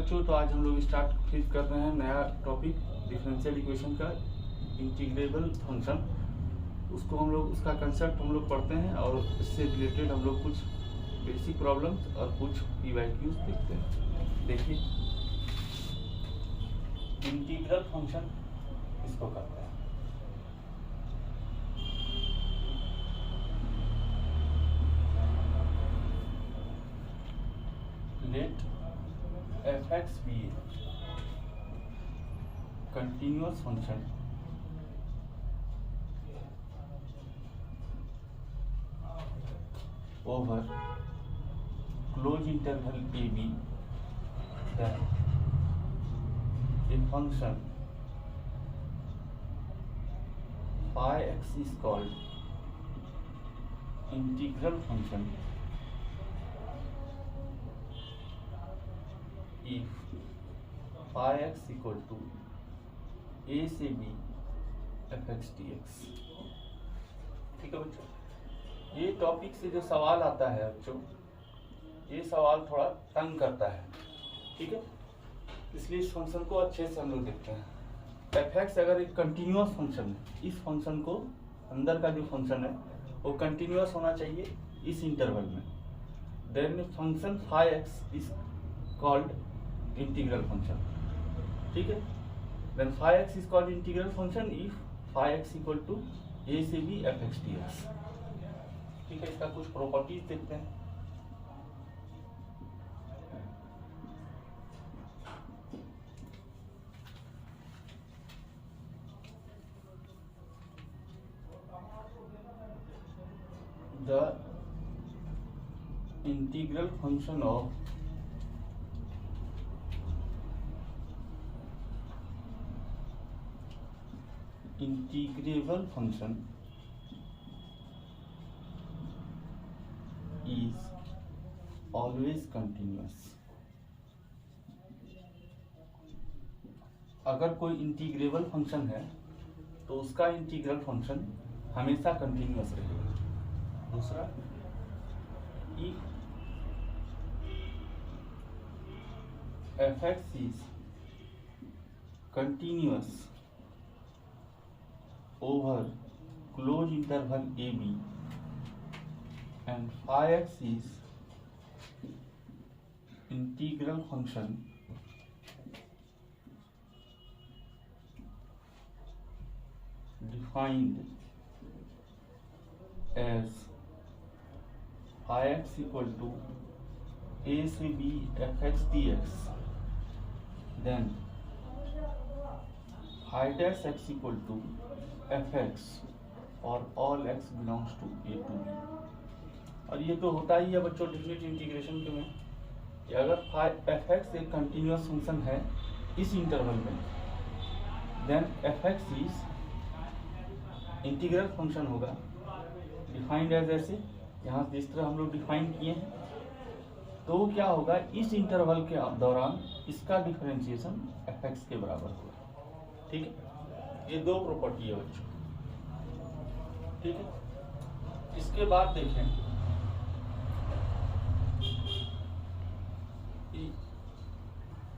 बच्चों, तो आज हम लोग स्टार्ट फिर कर रहे हैं नया टॉपिक डिफरेंशियल इक्वेशन का इंटीग्रेबल फंक्शन। उसको हम लोग उसका कंसेप्ट हम लोग पढ़ते हैं और इससे रिलेटेड हम लोग कुछ बेसिक प्रॉब्लम्स और कुछ PYQs देखते हैं। देखिए, इंटीग्रल फंक्शन इसको कहते हैं। Let fx be continuous function over closed interval AB, then a function phi x is called integral function if phi x equal to a से b fx dx। ठीक है बच्चों, ये टॉपिक से जो सवाल आता है बच्चों, ये सवाल थोड़ा तंग करता है। ठीक है, इसलिए इस फंक्शन को अच्छे से हम लोग देखते हैं। fx अगर एक कंटिन्यूअस फंक्शन है, इस फंक्शन को अंदर का जो फंक्शन है वो कंटिन्यूअस होना चाहिए इस इंटरवल में, then function phi x is called integral function. ठीक है, then phi x is called integral function if phi x equal to a से b fx dx। ठीक है, इसका कुछ प्रॉपर्टीज देखते हैं। The integral function of integrable function is always continuous। अगर कोई इंटीग्रेबल फंक्शन है तो उसका इंटीग्रल फंक्शन हमेशा कंटिन्यूअस रहेगा। दूसरा, if fx is continuous over closed interval AB and phi x is integral function defined as phi x equal to a से b fx dx, then phi dash x equal to fx और all x belongs to a to b। और ये तो होता ही है बच्चों definite integration के में कि अगर fx एक कंटिन्यूअस फंक्शन है इस इंटरवल में, then fx is integral function होगा डिफाइंड एज, ऐसे यहाँ जिस तरह हम लोग डिफाइन किए हैं। तो क्या होगा, इस इंटरवल के दौरान इसका डिफरेंशिएशन fx के बराबर होगा। ठीक है, ये दो प्रॉपर्टी है बच्चों। ठीक है, इसके बाद देखें,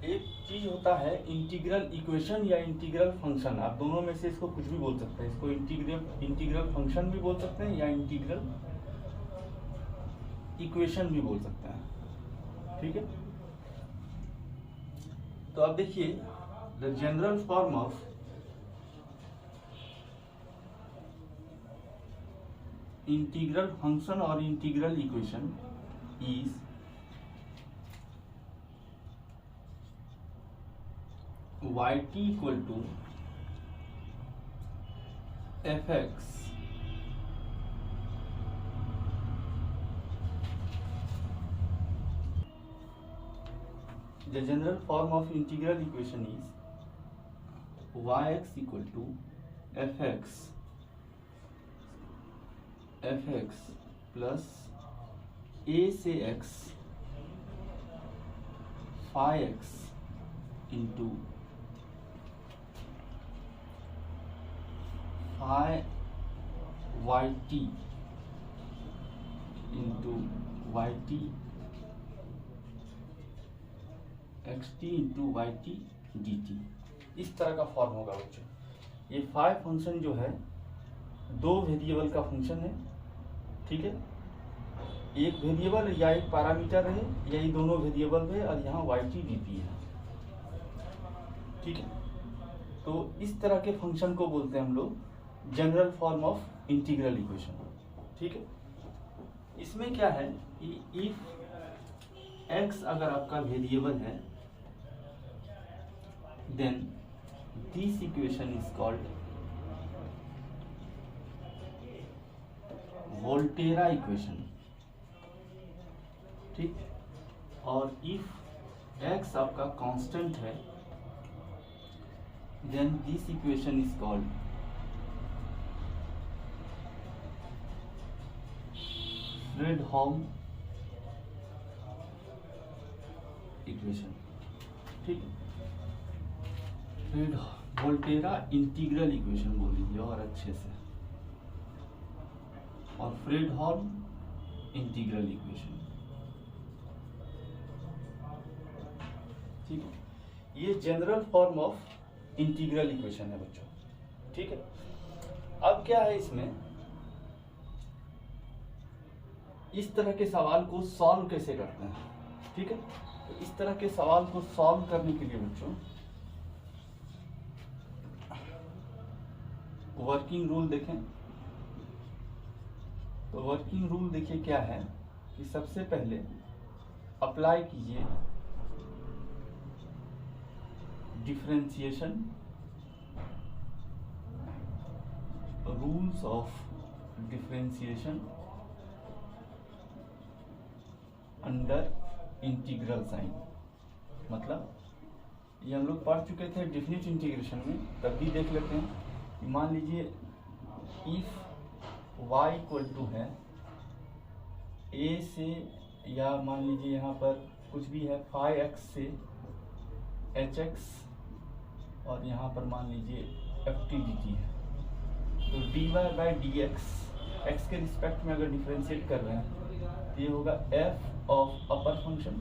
एक चीज होता है इंटीग्रल इक्वेशन या इंटीग्रल फंक्शन। आप दोनों में से इसको कुछ भी बोल सकते हैं। इसको इंटीग्रल फंक्शन भी बोल सकते हैं या इंटीग्रल इक्वेशन भी बोल सकते हैं। ठीक है, तो अब देखिए, the general form of integral function और integral equation is yt equal to fx The general form of integral equation is yx equal to fx plus a से x phi x into phi yt into yt x t into y t D t, इस तरह का form होगा बच्चों। ये phi function जो है दो वेरिएबल का फंक्शन है, ठीक है। एक वेरिएबल या एक पैरामीटर है, या ये दोनों वेरिएबल है, और यहाँ वाई टी डी टी है, ठीक है। तो इस तरह के फंक्शन को बोलते हैं हम लोग general form of integral equation, ठीक है। इसमें क्या है कि इफ एक्स अगर आपका वेरिएबल है, then this equation is called Volterra equation, ठीक। और इफ एक्स आपका कांस्टेंट है, then this equation is called Fredholm equation, ठीक। वोल्टेरा इंटीग्रल इक्वेशन बोल लीजिए और अच्छे से, और फ्रेडहोम इंटीग्रल इक्वेशन, ठीक है। ये general form of integral equation है बच्चों, ठीक है। अब क्या है इसमें, इस तरह के सवाल को सॉल्व कैसे करते हैं, ठीक है। तो इस तरह के सवाल को सॉल्व करने के लिए बच्चों वर्किंग रूल देखें। तो वर्किंग रूल देखिए क्या है कि सबसे पहले अप्लाई कीजिए differentiation rules of differentiation under integral sign. मतलब ये हम लोग पढ़ चुके थे डेफिनिट इंटीग्रेशन में, तब भी देख लेते हैं कि मान लीजिए इफ y इक्वल टू है a से, या मान लीजिए यहाँ पर कुछ भी है फाई एक्स से hx, और यहाँ पर मान लीजिए एफ टी डी टी है। तो dy बाई डी एक्स के रिस्पेक्ट में अगर डिफ्रेंशिएट कर रहे हैं तो ये होगा f of upper function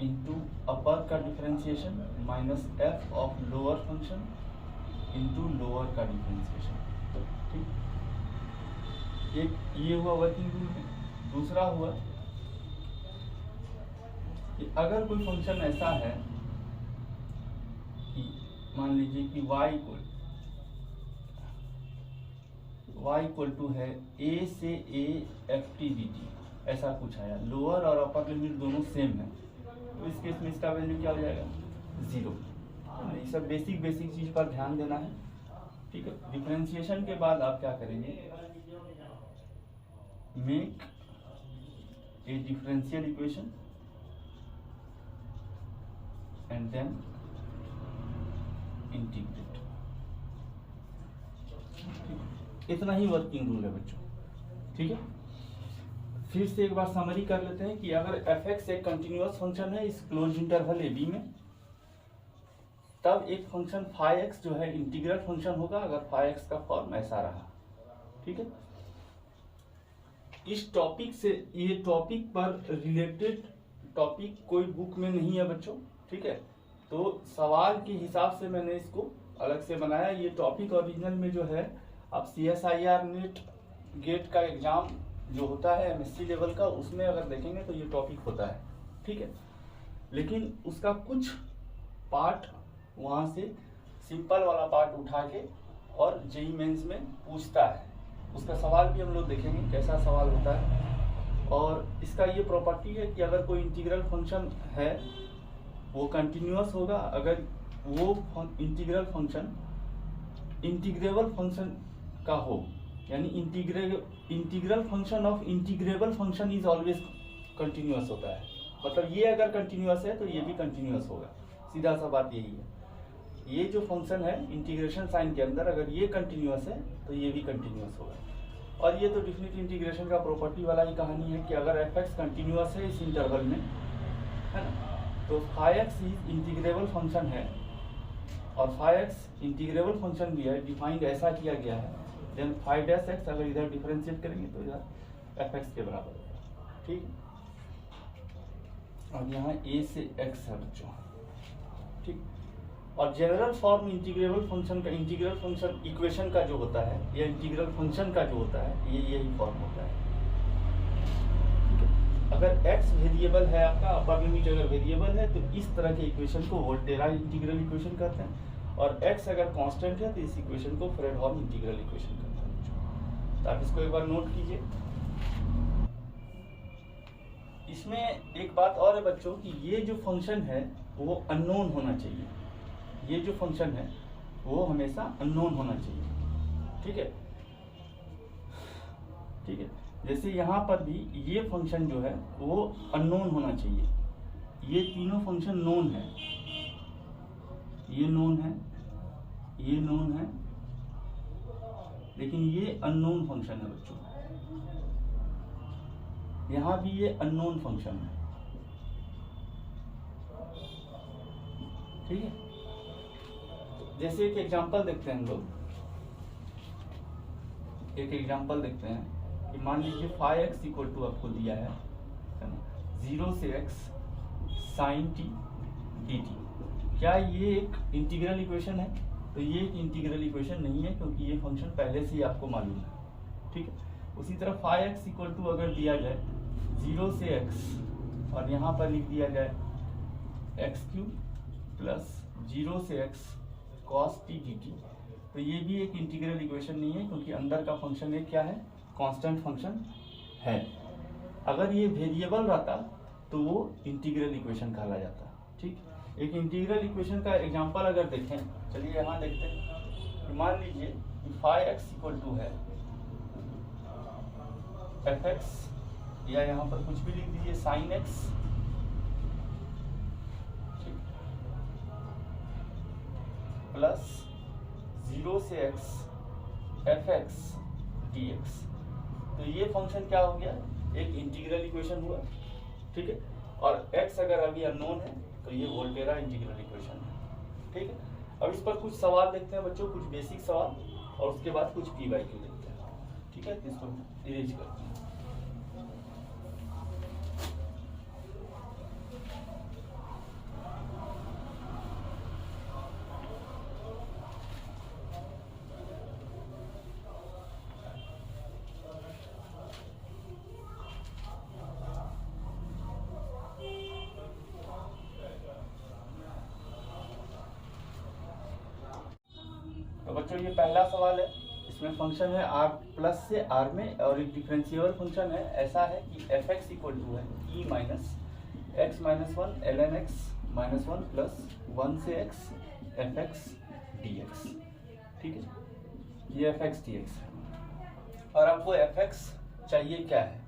into upper का differentiation minus f of lower function into lower का डिफरेंशिएशन, ठीक। एक ये हुआ वर्किंग रूल में। दूसरा हुआ कि अगर कोई फंक्शन ऐसा है कि मान लीजिए कि y इक्वल टू है a से a F t D T, ऐसा कुछ आया, लोअर और अपर लिमिट दोनों सेम है, तो इस केस में इसका वैल्यू क्या हो जाएगा, 0। ये सब बेसिक चीज पर ध्यान देना है, ठीक है। डिफरेंशिएशन के बाद आप क्या करेंगे, make a differential equation and then integrate. इतना ही वर्किंग रूल है बच्चों, ठीक है। फिर से एक बार समरी कर लेते हैं कि अगर f(x) एक कंटिन्यूअस फंक्शन है इस क्लोज इंटरवल a b में, तब एक फंक्शन फाई एक्स जो है इंटीग्रल फंक्शन होगा अगर फाई एक्स का फॉर्म ऐसा रहा, ठीक है। इस टॉपिक से, ये टॉपिक पर रिलेटेड टॉपिक कोई बुक में नहीं है बच्चों, ठीक है। तो सवाल के हिसाब से मैंने इसको अलग से बनाया। ये टॉपिक ओरिजिनल में जो है आप CSIR नेट गेट का एग्जाम जो होता है MSc लेवल का, उसमें अगर देखेंगे तो ये टॉपिक होता है, ठीक है। लेकिन उसका कुछ पार्ट वहाँ से सिंपल वाला पार्ट उठा के और जेई मेंस में पूछता है, उसका सवाल भी हम लोग देखेंगे कैसा सवाल होता है। और इसका ये प्रॉपर्टी है कि अगर कोई इंटीग्रल फंक्शन है वो कंटिन्यूअस होगा अगर वो इंटीग्रल फंक्शन इंटीग्रेबल फंक्शन का हो, यानी integral function of integrable function is always continuous होता है। मतलब ये अगर कंटिन्यूअस है तो ये भी कंटिन्यूअस होगा, सीधा सा बात यही है। ये जो फंक्शन है इंटीग्रेशन साइन के अंदर अगर ये कंटिन्यूअस है तो ये भी कंटिन्यूअस होगा। और ये तो डेफिनिट इंटीग्रेशन का प्रॉपर्टी वाला ही कहानी है कि अगर f(x) कंटिन्यूअस है इस इंटरवल में, है ना, तो फाई एक्स इंटीग्रेबल फंक्शन है और फाई एक्स इंटीग्रेबल फंक्शन भी है, डिफाइंड ऐसा किया गया है, देन फाई डैश एक्स अगर इधर डिफरेंशिएट करेंगे तो इधर f(x) के बराबर होगा, ठीक। और यहाँ a से x है बच्चों, ठीक। और जनरल फॉर्म इंटीग्रेबल फंक्शन का, इंटीग्रल फंक्शन इक्वेशन का जो होता है या इंटीग्रल फंक्शन का जो होता है, ये यही फॉर्म होता है, ठीक है। अगर x वेरिएबल है आपका, अपर लिमिट अगर वेरिएबल है तो इस तरह के इक्वेशन को वोल्टेरा इंटीग्रल इक्वेशन कहते हैं, और x अगर कांस्टेंट है तो इस इक्वेशन को फ्रेडहोल्म इंटीग्रल इक्वेशन कहते हैं। तो आप इसको एक बार नोट कीजिए। इसमें एक बात और है बच्चों कि ये जो फंक्शन है वो अननोन होना चाहिए, ये जो फंक्शन है वो हमेशा अननोन होना चाहिए, ठीक है, ठीक है। जैसे यहाँ पर भी ये फंक्शन जो है वो अननोन होना चाहिए, ये तीनों फंक्शन नोन है, ये नोन है, ये नोन है, लेकिन ये अननोन फंक्शन है बच्चों, यहाँ भी ये अननोन फंक्शन है, ठीक है। जैसे एक एग्जांपल देखते हैं हम लोग, एक एग्जांपल देखते हैं कि मान लीजिए 5x इक्वल टू आपको दिया है ना, 0 से x sin t dt। क्या ये एक इंटीग्रल इक्वेशन है? तो ये एक इंटीग्रल इक्वेशन नहीं है, क्योंकि ये फंक्शन पहले से ही आपको मालूम है, ठीक है। उसी तरह 5x इक्वल टू अगर दिया जाए 0 से x और यहाँ पर लिख दिया जाए x³ प्लस 0 से x cos t dt, तो ये भी एक इंटीग्रल इक्वेशन नहीं है, क्योंकि अंदर का फंक्शन एक क्या है, कांस्टेंट फंक्शन है। अगर ये वेरिएबल रहता तो वो इंटीग्रल इक्वेशन कहला जाता, ठीक। एक इंटीग्रल इक्वेशन का एग्जांपल अगर देखें, चलिए यहाँ देखते हैं। मान लीजिए कि 5x इक्वल टू है fx, या यहाँ पर कुछ भी लिख दीजिए sin x, प्लस 0 से x fx dx। तो ये फंक्शन क्या हो गया, एक इंटीग्रल इक्वेशन हुआ, ठीक है। और x अगर अभी अननोन है तो ये वोल्टेरा इंटीग्रल इक्वेशन है, ठीक है। अब इस पर कुछ सवाल देखते हैं बच्चों, कुछ बेसिक सवाल, और उसके बाद कुछ p/q देखते हैं, ठीक है। इसको इरेज करते हैं। तो बच्चों ये पहला सवाल है, इसमें फंक्शन है r प्लस से r में, और एक डिफरेंशिएबल फंक्शन है, ऐसा है कि fx इक्वल टू है e minus x minus 1 ln x minus 1 plus 1 से x fx dx, ठीक है। ये fx dx है, और आपको fx चाहिए क्या है।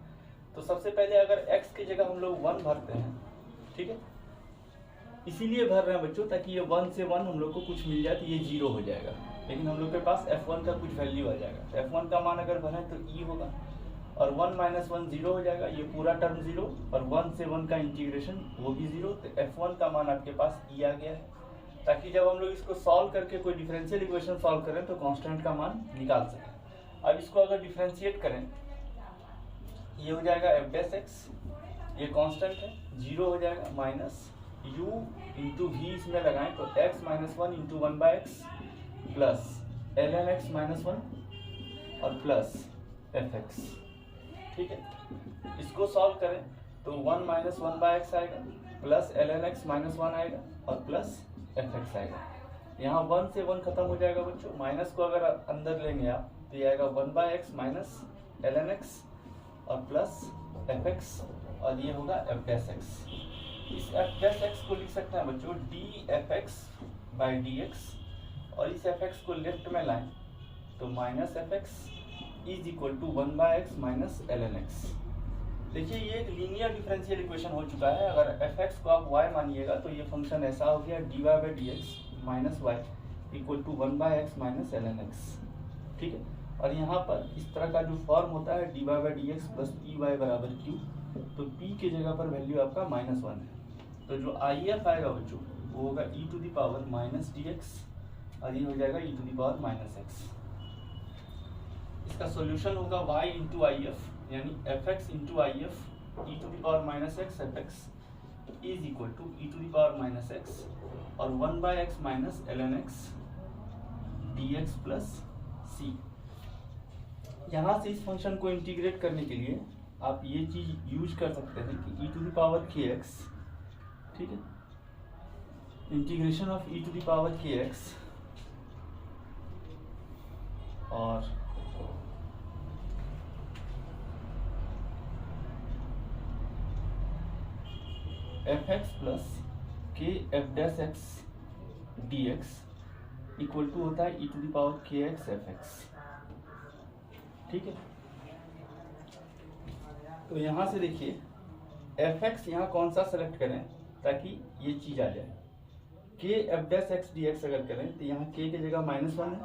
तो सबसे पहले अगर x की जगह हम लोग 1 भरते हैं, ठीक है, इसीलिए भर रहे हैं बच्चों ताकि ये 1 से 1 हम लोग को कुछ मिल जाए तो ये 0 हो जाएगा, लेकिन हम लोग के पास f1 का कुछ वैल्यू आ जाएगा। तो f1 का मान अगर भरें तो e होगा, और 1 माइनस 1 0 हो जाएगा, ये पूरा टर्म 0, और 1 से 1 का इंटीग्रेशन वो भी 0। तो f1 का मान आपके पास e आ गया है, ताकि जब हम लोग इसको सॉल्व करके कोई डिफरेंशियल इक्वेशन सॉल्व करें तो कांस्टेंट का मान निकाल सकें। अब इसको अगर डिफरेंशिएट करें, ये हो जाएगा f'(x), ये कांस्टेंट है, 0 हो जाएगा, माइनस u इंटू वी इसमें लगाएं तो x minus 1 into 1/x plus ln x minus 1 और प्लस fx, ठीक है। इसको सॉल्व करें तो 1 माइनस 1/x आएगा, प्लस ln x माइनस 1 आएगा, और प्लस fx आएगा। यहाँ 1 से 1 खत्म हो जाएगा बच्चों, माइनस को अगर अंदर लेंगे आप तो ये आएगा 1/x माइनस ln x और प्लस fx, और ये होगा f'(x). इस f'(x) को लिख सकते हैं बच्चों dfx बाई dx, और इस fx को लेफ्ट में लाएं तो minus fx is equal to 1/x minus ln x। देखिए ये एक लीनियर डिफरेंशियल इक्वेशन हो चुका है। अगर fx को आप y मानिएगा तो ये फंक्शन ऐसा हो गया dy/dx minus y equal to 1/x minus ln x, ठीक है। और यहाँ पर इस तरह का जो फॉर्म होता है dy/dx प्लस py बराबर q, तो p की जगह पर वैल्यू आपका -1 है, तो जो IF आएगा बच्चों वो होगा e to the power minus dx, और ये हो जाएगा e to the power minus x। इसका सॉल्यूशन होगा y इंटू IF, यानी fx into IF e to the power minus x fx is equal to E to the power minus X और 1/x minus ln x dx plus C. यहाँ से इस function को integrate करने के लिए आप ये चीज यूज कर सकते हैं कि ई टू द पावर के एक्स, ठीक है, integration of e to the power के एक्स और f x plus k f dash x D x equal to होता है ई टू द पावर के एक्स एफ एक्स, ठीक है। तो यहाँ से देखिए एफ एक्स यहाँ कौन सा सेलेक्ट करें ताकि ये चीज आ जाए। के f dash x D x अगर करें तो यहाँ के की जगह -1 है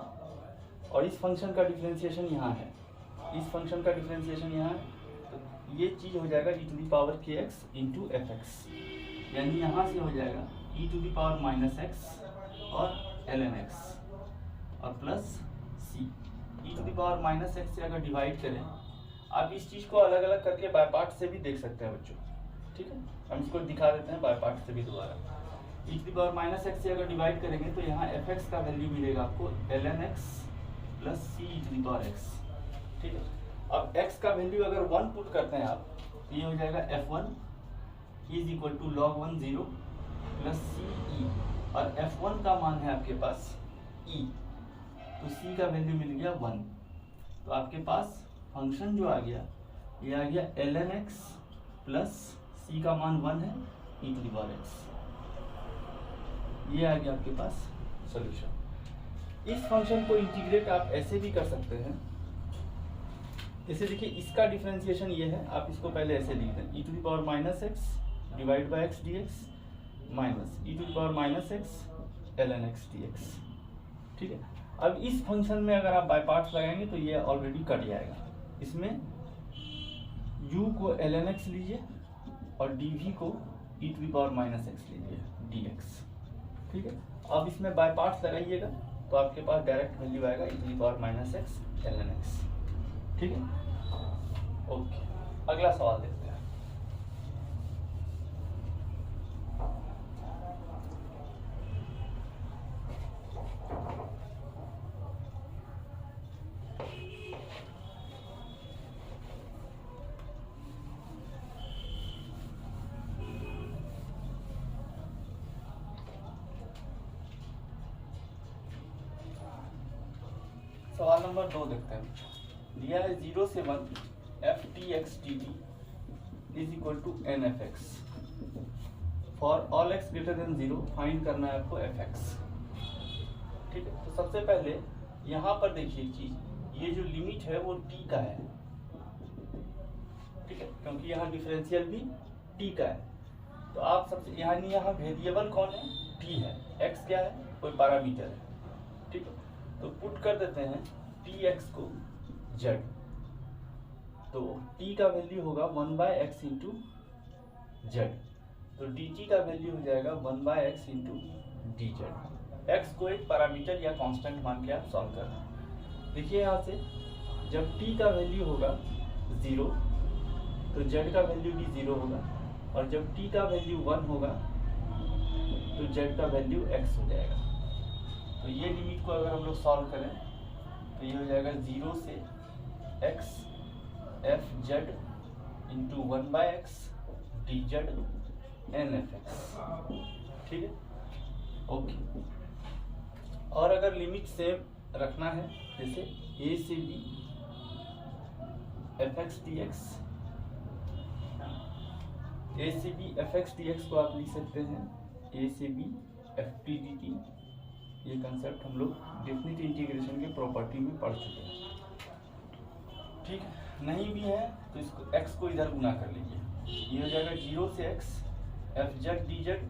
और इस फंक्शन का डिफरेंशिएशन यहाँ है, इस फंक्शन का डिफरेंशिएशन यहाँ है, तो ये चीज हो जाएगा ई टू द पावर के एक्स इंटू एफ एक्स, यानी यहाँ से हो जाएगा ई to the power minus X और ln x और plus C. E to the power minus X से अगर डिवाइड करें, आप इस चीज़ को अलग अलग करके बाय पार्ट से भी देख सकते हैं बच्चों, ठीक है। हम इसको दिखा देते हैं बाय पार्ट से भी दोबारा। E to the power minus X से अगर डिवाइड करेंगे तो यहाँ एफ एक्स का वैल्यू मिलेगा आपको ln x plus C E to the power x, ठीक है। अब x का वैल्यू अगर 1 पुट करते हैं आप तो ये हो जाएगा f1 is equal to log 1 0 plus C E, और f1 का मान है आपके पास e, तो c का वैल्यू मिल गया 1, तो आपके पास फंक्शन जो आ गया ये आ गया ln x प्लस c का मान 1 है e to the power x, ये आ गया आपके पास सॉल्यूशन। इस फंक्शन को इंटीग्रेट आप ऐसे भी कर सकते हैं, जैसे देखिए इसका डिफरेंशिएशन ये है, आप इसको पहले ऐसे लिख दें E to the power minus X divide by X D x minus E to the power minus x ln x dx, ठीक है। अब इस फंक्शन में अगर आप बाय पार्ट्स लगाएंगे तो ये ऑलरेडी कट जाएगा, इसमें u को ln x लीजिए और dv को e to the power minus x लीजिए dx, ठीक है। अब इसमें बाय पार्ट्स लगाइएगा तो आपके पास डायरेक्ट वैल्यू आएगा e to the power minus x ln x, ठीक है। ओके, अगला सवाल देखते हैं। सवाल नंबर 2 देखते हैं। दिया है 0 से 1 f t x t t is equal to n f x, for all x greater than 0 find करना है आपको एफ एक्स, ठीक है। तो सबसे पहले यहाँ पर देखिए एक चीज, ये जो लिमिट है वो टी का है, ठीक है, क्योंकि यहाँ डिफरेंशियल भी टी का है। तो आप सबसे यहाँ वेरिएबल कौन है, टी है, एक्स क्या है, कोई पैरामीटर है, ठीक है। तो पुट कर देते हैं टी एक्स को जेड, तो टी का वैल्यू होगा 1/x इंटू जेड, तो डी टी का वैल्यू हो जाएगा 1/x into D Z. X को एक पैरामीटर या कांस्टेंट मान के आप सॉल्व करना। देखिए यहाँ से जब टी का वैल्यू होगा 0 तो जेड का वैल्यू भी 0 होगा, और जब टी का वैल्यू 1 होगा तो जेड का वैल्यू x हो जाएगा। तो ये लिमिट को अगर हम लोग सॉल्व करें तो ये हो जाएगा 0 से x f z into 1/x d z n f x, ठीक है, ओके। और अगर लिमिट सेम रखना है, जैसे a से b F x D x, a से b F x D x को आप लिख सकते हैं a से b F t D T. ये कंसेप्ट हम लोग डेफिनेट इंटीग्रेशन के प्रॉपर्टी में पढ़ चुके हैं, ठीक है। नहीं भी है तो इसको x को इधर गुना कर लीजिए, ये हो जाएगा 0 से x f Z D Z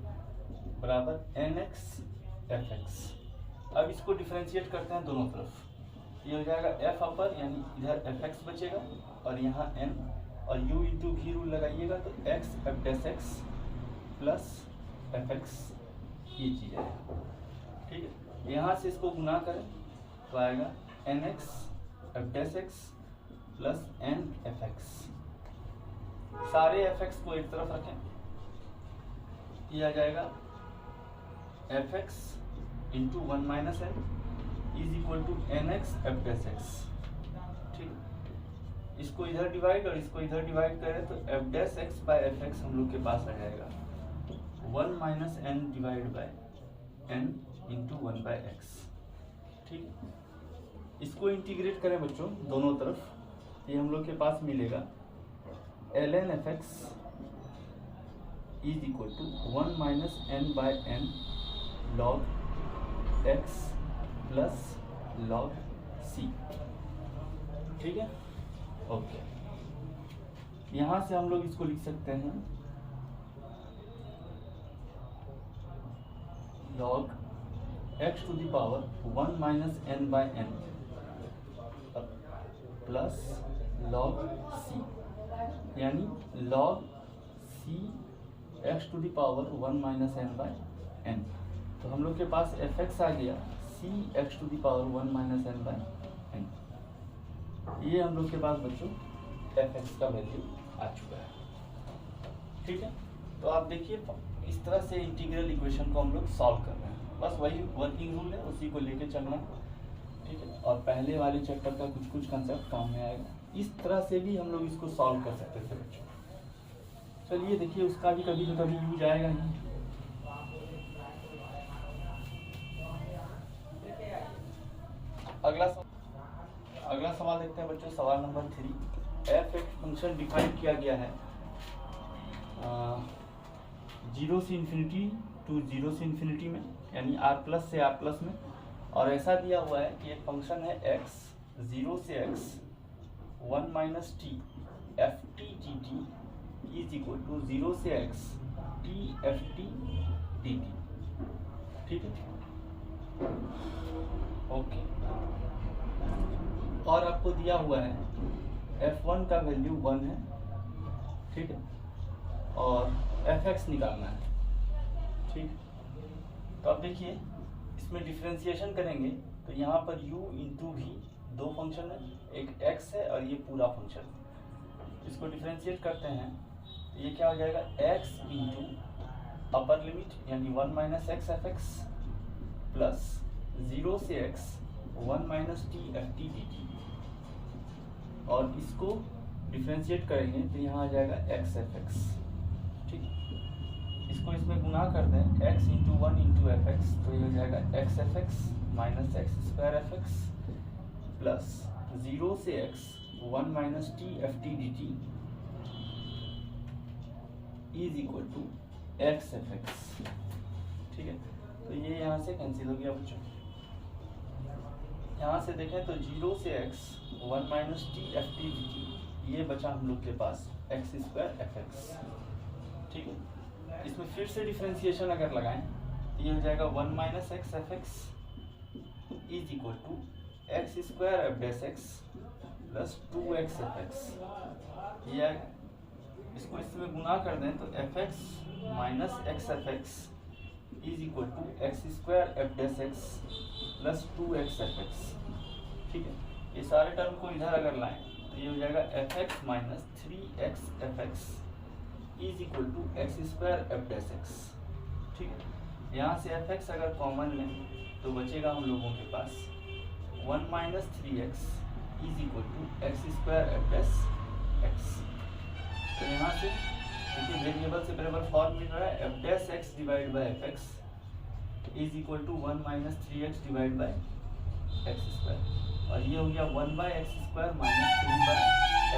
बराबर एन एक्स एफ एक्स। अब इसको डिफरेंशिएट करते हैं दोनों तरफ, ये हो जाएगा एफ अपर यानी इधर एफ एक्स बचेगा और यहाँ एन, और u इंटू भी रूल लगाइएगा तो x F dash x plus F x, ये चीज़ है, ठीक है। यहाँ से इसको गुना करें तो आएगा n x f dash x plus n f x. सारे एफ एक्स को एक तरफ रखें, ये आ जाएगा fx into 1 minus n is equal to nx f dash x। ठीक, इसको इधर डिवाइड और इसको इधर डिवाइड करें तो f dash x by f x हम लोग के पास आ जाएगा 1 minus n divide by n into 1 by x. ठीक, इसको इंटीग्रेट करें बच्चों दोनों तरफ, ये हम लोग के पास मिलेगा ln F x is equal to 1 minus N by N log X plus log C. ठीक है, ओके। यहाँ से हम लोग इसको लिख सकते हैं log X to the power 1 minus N by N plus log C, यानी log C X to the power 1 minus N by N. तो हम लोग के पास एफ एक्स आ गया C X to the power 1 minus N by N. ये हम लोग के पास बच्चों एफ एक्स का वैल्यू आ चुका है। ठीक है, तो आप देखिए इस तरह से इंटीग्रल इक्वेशन को हम लोग सॉल्व कर रहे हैं, बस वही वर्किंग रूल है, उसी को लेके चलना है। ठीक है, और पहले वाले चैप्टर का कुछ कुछ कंसेप्ट काम में आएगा। इस तरह से भी हम लोग इसको सॉल्व कर सकते थे बच्चों। चलिए देखिए, उसका भी कभी न कभी यूज आएगा ही। अगला सवाल देखते हैं बच्चों, सवाल नंबर 3। एफ एक फंक्शन डिफाइन किया गया है 0 से इन्फिनिटी टू 0 से इन्फिनिटी में, यानी r प्लस से r प्लस में, और ऐसा दिया हुआ है कि एक फंक्शन है x 0 से x 1 minus t f t D T is equal to 0 से x t f t D t. ठीक है, ओके। और आपको दिया हुआ है f1 का वैल्यू 1 है। ठीक है, और fx निकालना है। ठीक, तो अब देखिए इसमें डिफरेंशिएशन करेंगे तो यहाँ पर u इंटू भी दो फंक्शन है, एक x है और ये पूरा फंक्शन। इसको डिफरेंशिएट करते हैं तो ये क्या हो जाएगा x इंटू अपर लिमिट यानी 1 minus x F x plus 0 से x 1 minus t f t D T, और इसको डिफरेंशिएट करेंगे तो यहाँ आ जाएगा एक्स एफ एक्स। ठीक, इसको इसमें गुना कर दें x into 1 into F x, तो ये हो जाएगा x F x minus x square f x plus 0 से x 1 minus t f t D T is equal to x F x. ठीक है, तो ये यहाँ से कैंसिल हो गया बच्चों। यहाँ से देखें तो 0 से x 1 minus t f t D T, ये बचा हम लोग के पास एक्स स्क्वायर एफ एक्स। ठीक है, इसमें फिर से डिफरेंशिएशन अगर लगाएं तो ये हो जाएगा 1 minus x F x is equal to x square f dash x plus 2x f x. ये इसको इसमें गुना कर दें तो f x minus x F x is equal to x square f dash x plus 2x f x. ठीक है, ये सारे टर्म को इधर अगर लाएं तो ये हो जाएगा f x minus 3x f x is equal to x square f dash x. ठीक है, यहाँ से एफ एक्स अगर कॉमन लें तो बचेगा हम लोगों के पास 1 minus 3x is equal to x square f dash x. तो यहाँ से देखिए वेरिएबल से बराबर फॉर्म मिल रहा है f dash x divide by f x is equal to 1 minus 3x divide by x square, और ये हो गया 1 by x square minus 3 by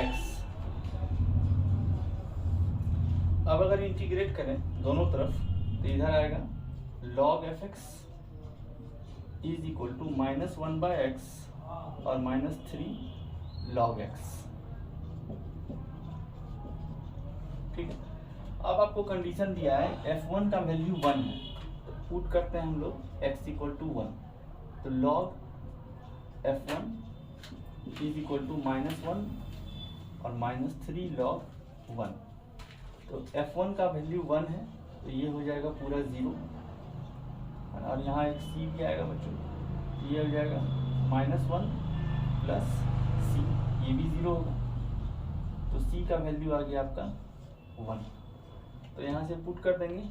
x. अब अगर इंटीग्रेट करें दोनों तरफ तो इधर आएगा log f x is equal to minus 1 by x और माइनस 3 log एक्स। ठीक है, अब आपको कंडीशन दिया है f1 का वैल्यू 1 है, तो पुट करते हैं हम लोग x इक्वल टू 1, तो log f1 is equal to minus 1 और माइनस 3 log 1। तो f1 का वैल्यू 1 है तो ये हो जाएगा पूरा 0, और यहाँ एक c भी आएगा बच्चों, ये हो जाएगा माइनस 1 प्लस c, ये भी 0 होगा, तो c का वैल्यू आ गया आपका 1। तो यहाँ से पुट कर देंगे,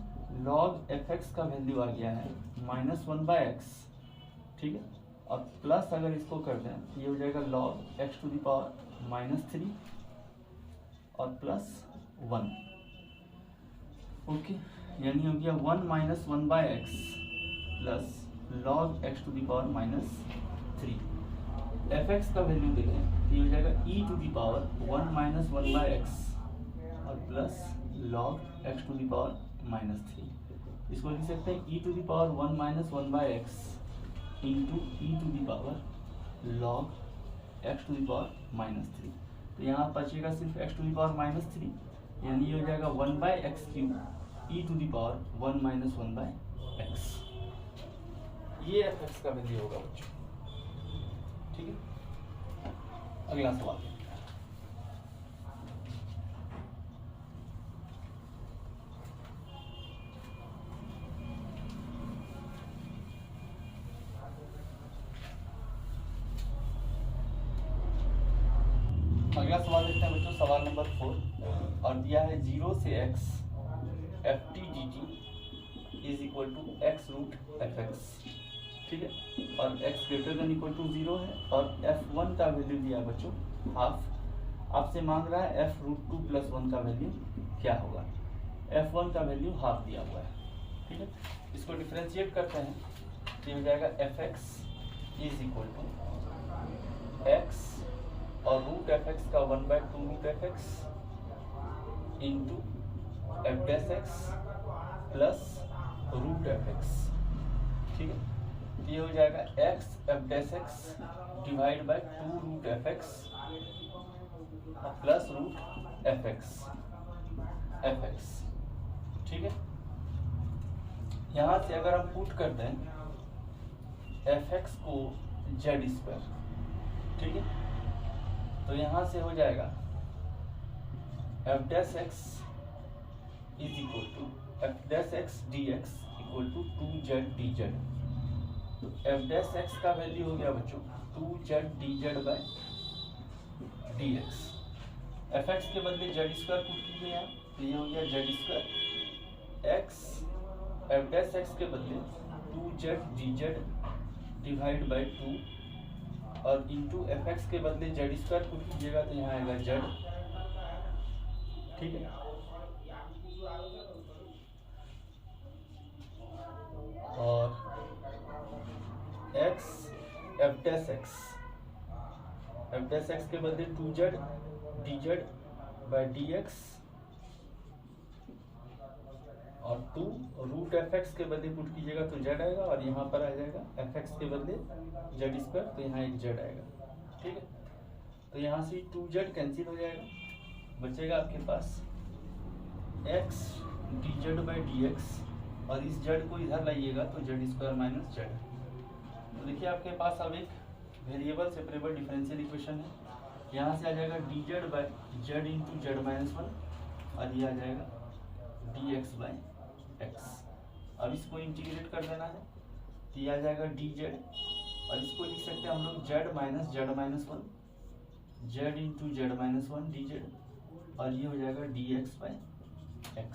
log fx का वैल्यू आ गया है -1/x, ठीक है, और प्लस अगर इसको कर दें तो ये हो जाएगा log x to the power -3 और +1, ओके, यानी हो गया 1 - 1/x plus log x to the power -3। fx का वैल्यू देखें तो ये हो जाएगा e to the power 1 - 1/x और plus log x to the power -3। इसको लिख सकते हैं e to the power 1 - 1/x into e to the power log x to the power -3। तो यहाँ बचेगा सिर्फ x टू द पावर -3, यानी ये हो जाएगा 1/x³ e to the power 1 - 1/x। ये fx का वैल्यू होगा बच्चों, ठीक है। अगला सवाल, अगला सवाल देखते हैं बच्चों, सवाल नंबर 4, और दिया है 0 से x ft dt is equal to x√fx, ठीक है, और x greater than equal to 0 है, और f1 का वैल्यू दिया है बच्चों हाफ। आपसे मांग रहा है f√2 + 1 का वैल्यू क्या होगा। f1 का वैल्यू हाफ दिया हुआ है, ठीक है। इसको डिफरेंशिएट करते हैं तो ये हो जाएगा fx is equal to x और √fx का 1/2 √fx into f'(x) plus √fx, ठीक है। ये हो जाएगा x f'(x) divide by 2 √fx plus √fx, ठीक है। यहाँ से अगर हम पुट करते हैं fx को z², ठीक है, तो यहाँ से हो जाएगा f'(x) is equal to f'(x) dx equal to 2z dz। तो f'(x) का वैल्यू हो गया बच्चों 2z dz bye dx। fx के बदले z² पुट कीजिए यहाँ, तो ये हो गया z² x f'(x) के बदले 2z dz डिवाइड बाय 2 और इंटू fx के बदले z² पुट कीजिएगा तो यहाँ आएगा z, ठीक है। और x f'(x) के बदले 2z dz बाय dx और 2 √fx के बदले पुट कीजिएगा तो z आएगा, और यहाँ पर आ जाएगा fx के बदले z² तो यहाँ एक z आएगा, ठीक है। तो यहाँ से 2z कैंसिल हो जाएगा, बचेगा आपके पास x dz बाई dx, और इस z को इधर लाइएगा तो z² - z। तो देखिए आपके पास अब एक वेरिएबल सेपरेबल डिफरेंशियल इक्वेशन है। यहाँ से आ जाएगा dz by z into z-1 और ये आ जाएगा dx बाई x। अब इसको इंटीग्रेट कर देना है तो ये आ जाएगा dz, और इसको लिख सकते हैं हम लोग z - z-1 z into z-1 dz, और ये हो जाएगा dx बाई x,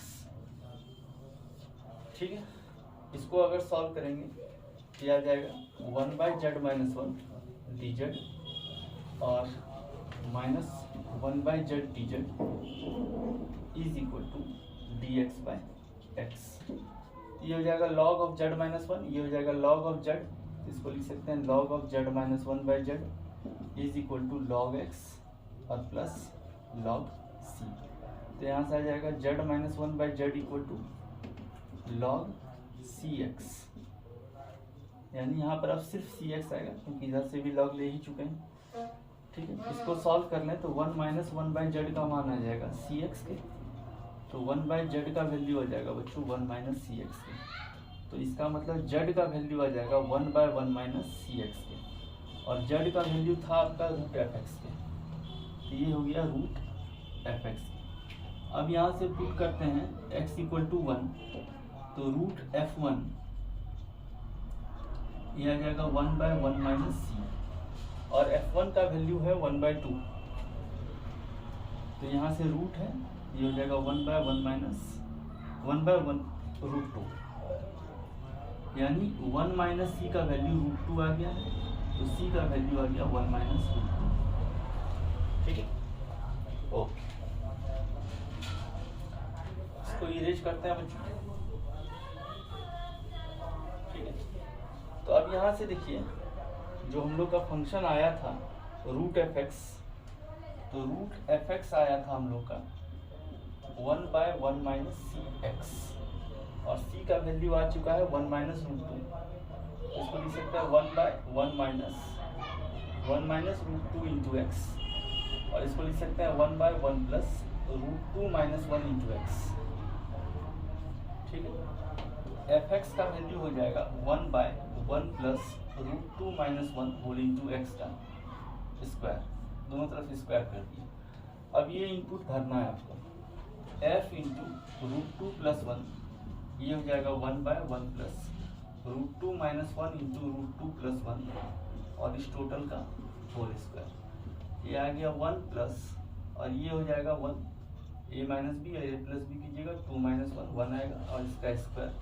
ठीक है। इसको अगर सॉल्व करेंगे तो आ जाएगा 1/z-1 dz और -1/z dz is equal to dx by x। ये हो जाएगा log ऑफ z-1, ये हो जाएगा log ऑफ z, इसको लिख सकते हैं log of z-1/z is equal to log x और प्लस log c। तो यहाँ से आ जाएगा z-1/z equal to log cx, यानी यहाँ पर अब सिर्फ cx आएगा क्योंकि इधर से भी log ले ही चुके हैं, ठीक है। इसको सॉल्व कर लें तो 1 - 1/z का मान आ जाएगा cx के, तो 1/z का वैल्यू आ जाएगा बच्चों 1 - cx के, तो इसका मतलब z का वैल्यू आ जाएगा 1/1 - cx के, और z का वैल्यू था आपका √fx के, तो ये हो गया √fx। अब यहाँ से पुट करते हैं x = 1, तो √f1 ये आ जाएगा 1/1 - c, और f1 का वैल्यू है 1/2, तो यहाँ से रूट है, ये हो जाएगा 1/1 - 1/1√2, यानी 1 माइनस सी का वैल्यू √2 आ गया है, तो सी का वैल्यू आ गया 1 माइनस √2। ठीक है, ओके, इसको इरेज करते हैं बच्चों। ठीक है, तो अब यहाँ से देखिए जो हम लोग का फंक्शन आया था √f(x), तो √f(x) आया था हम लोग का 1/1 माइनस cx, और c का वैल्यू आ चुका है 1 माइनस √2, इसको लिख सकते हैं 1/1 माइनस √2 इंटू x, और इसको लिख सकते हैं 1/1 प्लस √2 माइनस 1 इंटू x। ठीक है, f(x) का वैल्यू हो जाएगा 1/1 plus √2 minus 1 whole into x का स्क्वायर, दोनों तरफ स्क्वायर कर दिया। अब ये इनपुट भरना है आपको, f इंटू √2 प्लस 1, ये हो जाएगा 1/1 प्लस √2 माइनस 1 इंटू √2 प्लस 1, और इस टोटल का होल स्क्वायर, ये आ गया 1 प्लस, और ये हो जाएगा 1, a minus b, a plus b कीजिएगा, 2 माइनस 1 आएगा, और इसका स्क्वायर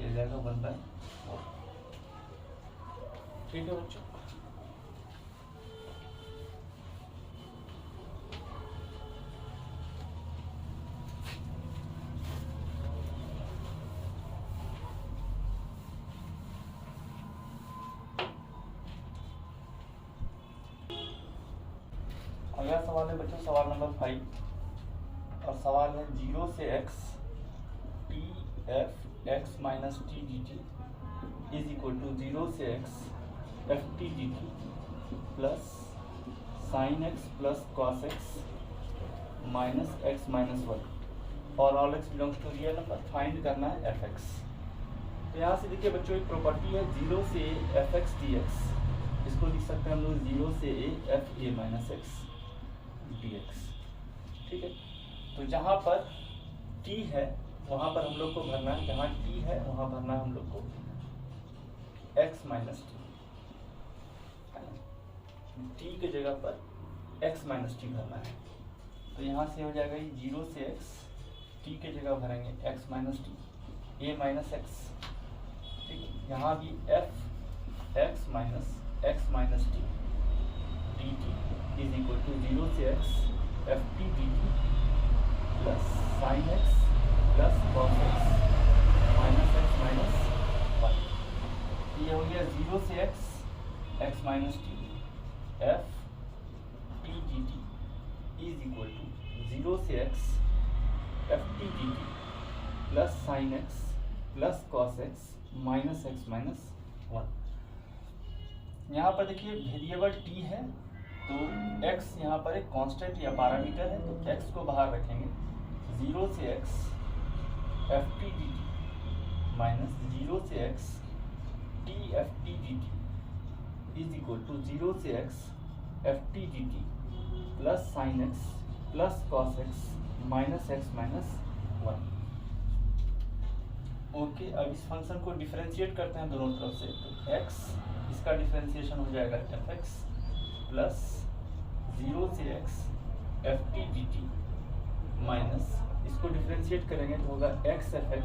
ये हो जाएगा 1/4। ठीक है बच्चों, अगला सवाल है बच्चों सवाल नंबर 5, और सवाल है 0 से x t f x minus T D T is equal to 0 से x f T D T plus sine x plus cos x minus x minus 1 और all x belongs to real number, find करना है f(x). तो यहाँ से देखिए बच्चों एक प्रॉपर्टी है 0 से a f(x) dx, इसको लिख सकते हैं हम लोग 0 से a f a minus x dx। ठीक है, तो जहाँ पर t है वहाँ पर हम लोग को भरना है, जहाँ t है वहाँ भरना है हम लोग को x माइनस टी, t के जगह पर x माइनस टी भरना है। तो यहाँ से हो जाएगा ये 0 से x, t के जगह भरेंगे x minus T, a minus x। ठीक है, यहाँ भी f x minus T D T is equal to 0 से x f T D T plus sine x plus cos x minus x minus 1। ये हो गया 0 से x minus T f T D T is equal to 0 से x f T D T plus sine x plus cos x minus x minus 1। यहाँ पर देखिए variable t है, तो x यहाँ पर एक कांस्टेंट या पैरामीटर है, तो x को बाहर रखेंगे। 0 से x f T D T minus 0 से x t f T D T is equal to 0 से x f T D T plus sine x plus cos x minus x minus 1। Okay, अब इस function को differentiate करते हैं दोनों तरफ से, तो x इसका डिफरेंशिएशन हो जाएगा f(x) प्लस 0 से x f T D T minus, इसको डिफरेंशिएट करेंगे तो होगा x f(x),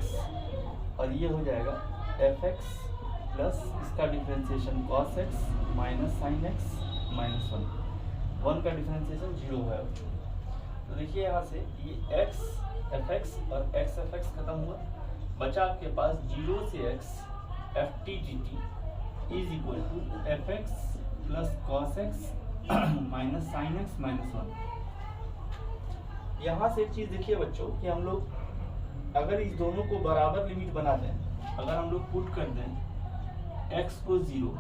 और ये हो जाएगा f(x) प्लस इसका differentiation cos x minus sine x minus 1 का डिफरेंशिएशन 0 है। तो देखिए यहाँ से ये x f(x) और x f(x) खत्म हुआ, बचा आपके पास 0 से x f T D T is equal to f(x) plus cos x minus sine x minus 1। यहाँ से एक चीज़ देखिए बच्चों कि हम लोग अगर इस दोनों को बराबर लिमिट बना दें, अगर हम लोग पुट कर दें x को 0,